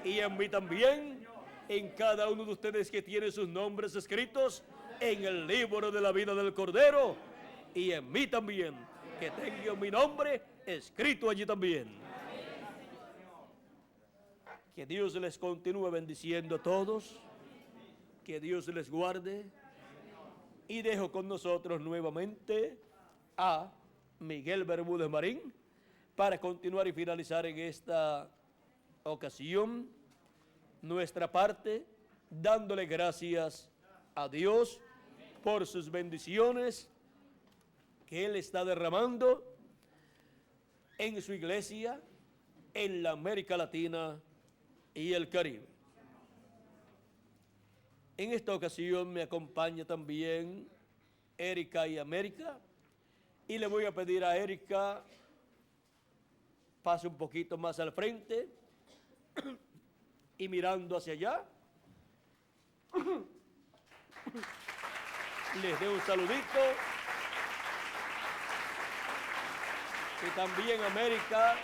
y en mí también, en cada uno de ustedes que tiene sus nombres escritos en el libro de la vida del Cordero, y en mí también, que tenga mi nombre escrito allí también. Que Dios les continúe bendiciendo a todos, que Dios les guarde, y dejo con nosotros nuevamente a Miguel Bermúdez Marín para continuar y finalizar en esta ocasión nuestra parte, dándole gracias a Dios por sus bendiciones que Él está derramando en su iglesia, en la América Latina y el Caribe. En esta ocasión me acompaña también Erika y América, y le voy a pedir a Erika pase un poquito más al frente y mirando hacia allá les dé un saludito. Y también América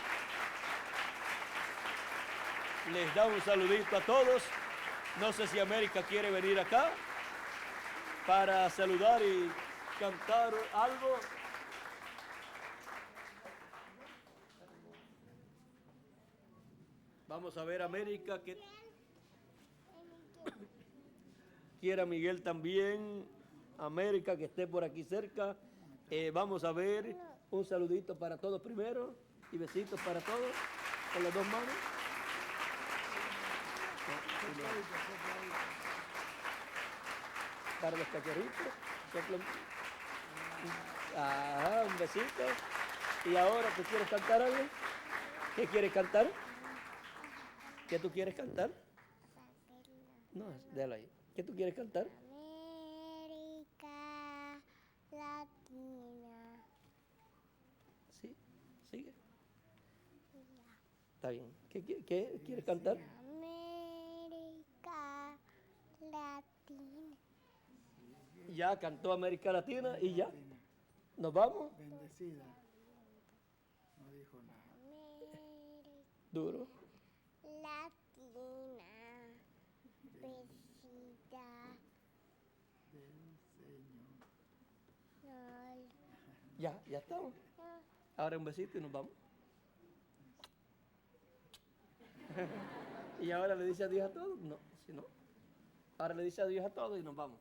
les da un saludito a todos. No sé si América quiere venir acá para saludar y cantar algo. Vamos a ver, América, que quiera Miguel también. América, que esté por aquí cerca. Vamos a ver, un saludito para todos primero y besitos para todos con las dos manos. Para los cachorritos. Ajá, un besito. Y ahora, ¿tú quieres cantar algo? ¿Qué quieres cantar? ¿Qué tú quieres cantar? No, déjalo ahí. ¿Qué tú quieres cantar? América Latina. Sí, sigue. Está bien. ¿Qué quieres cantar? América Latina. Ya cantó América Latina y ya. ¿Nos vamos? Bendecida. No dijo nada. América Duro. Latina. Besita. Del Señor. No. Ya estamos. Ahora un besito y nos vamos. Y ahora le dice adiós a todos. No, si no. Ahora le dice adiós a todos y nos vamos.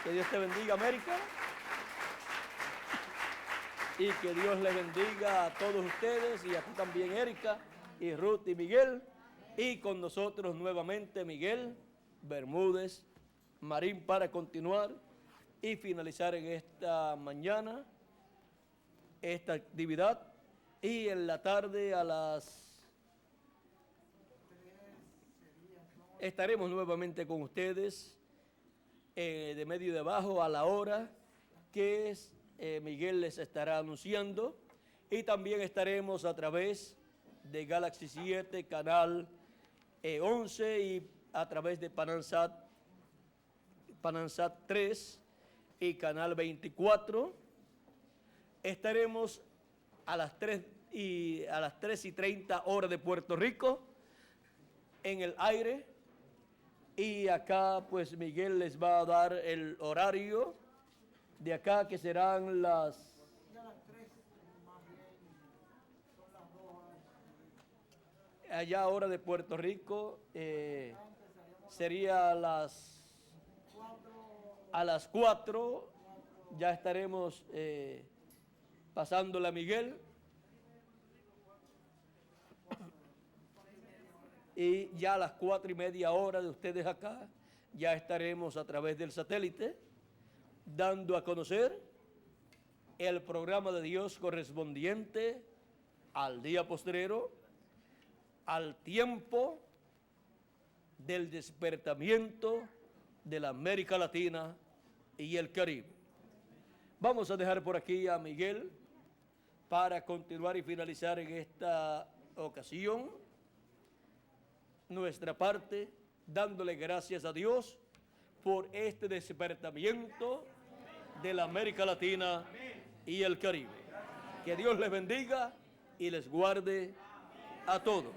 Que Dios te bendiga, América. Y que Dios les bendiga a todos ustedes y a ti también, Erika, y Ruth y Miguel. Y con nosotros nuevamente Miguel Bermúdez Marín para continuar y finalizar en esta mañana esta actividad. Y en la tarde estaremos nuevamente con ustedes de medio y de abajo a la hora que Miguel les estará anunciando, y también estaremos a través de Galaxy 7, canal 11, y a través de Panansat 3 y canal 24. Estaremos a las 3:30 horas de Puerto Rico en el aire. Y acá pues Miguel les va a dar el horario de acá, que serán allá hora de Puerto Rico, sería a las 4, ya estaremos pasándole a Miguel. Y ya a las 4:30 de ustedes acá, ya estaremos a través del satélite dando a conocer el programa de Dios correspondiente al día postrero, al tiempo del despertamiento de la América Latina y el Caribe. Vamos a dejar por aquí a Miguel para continuar y finalizar en esta ocasión nuestra parte dándole gracias a Dios por este despertamiento de la América Latina y el Caribe. Que Dios les bendiga y les guarde a todos.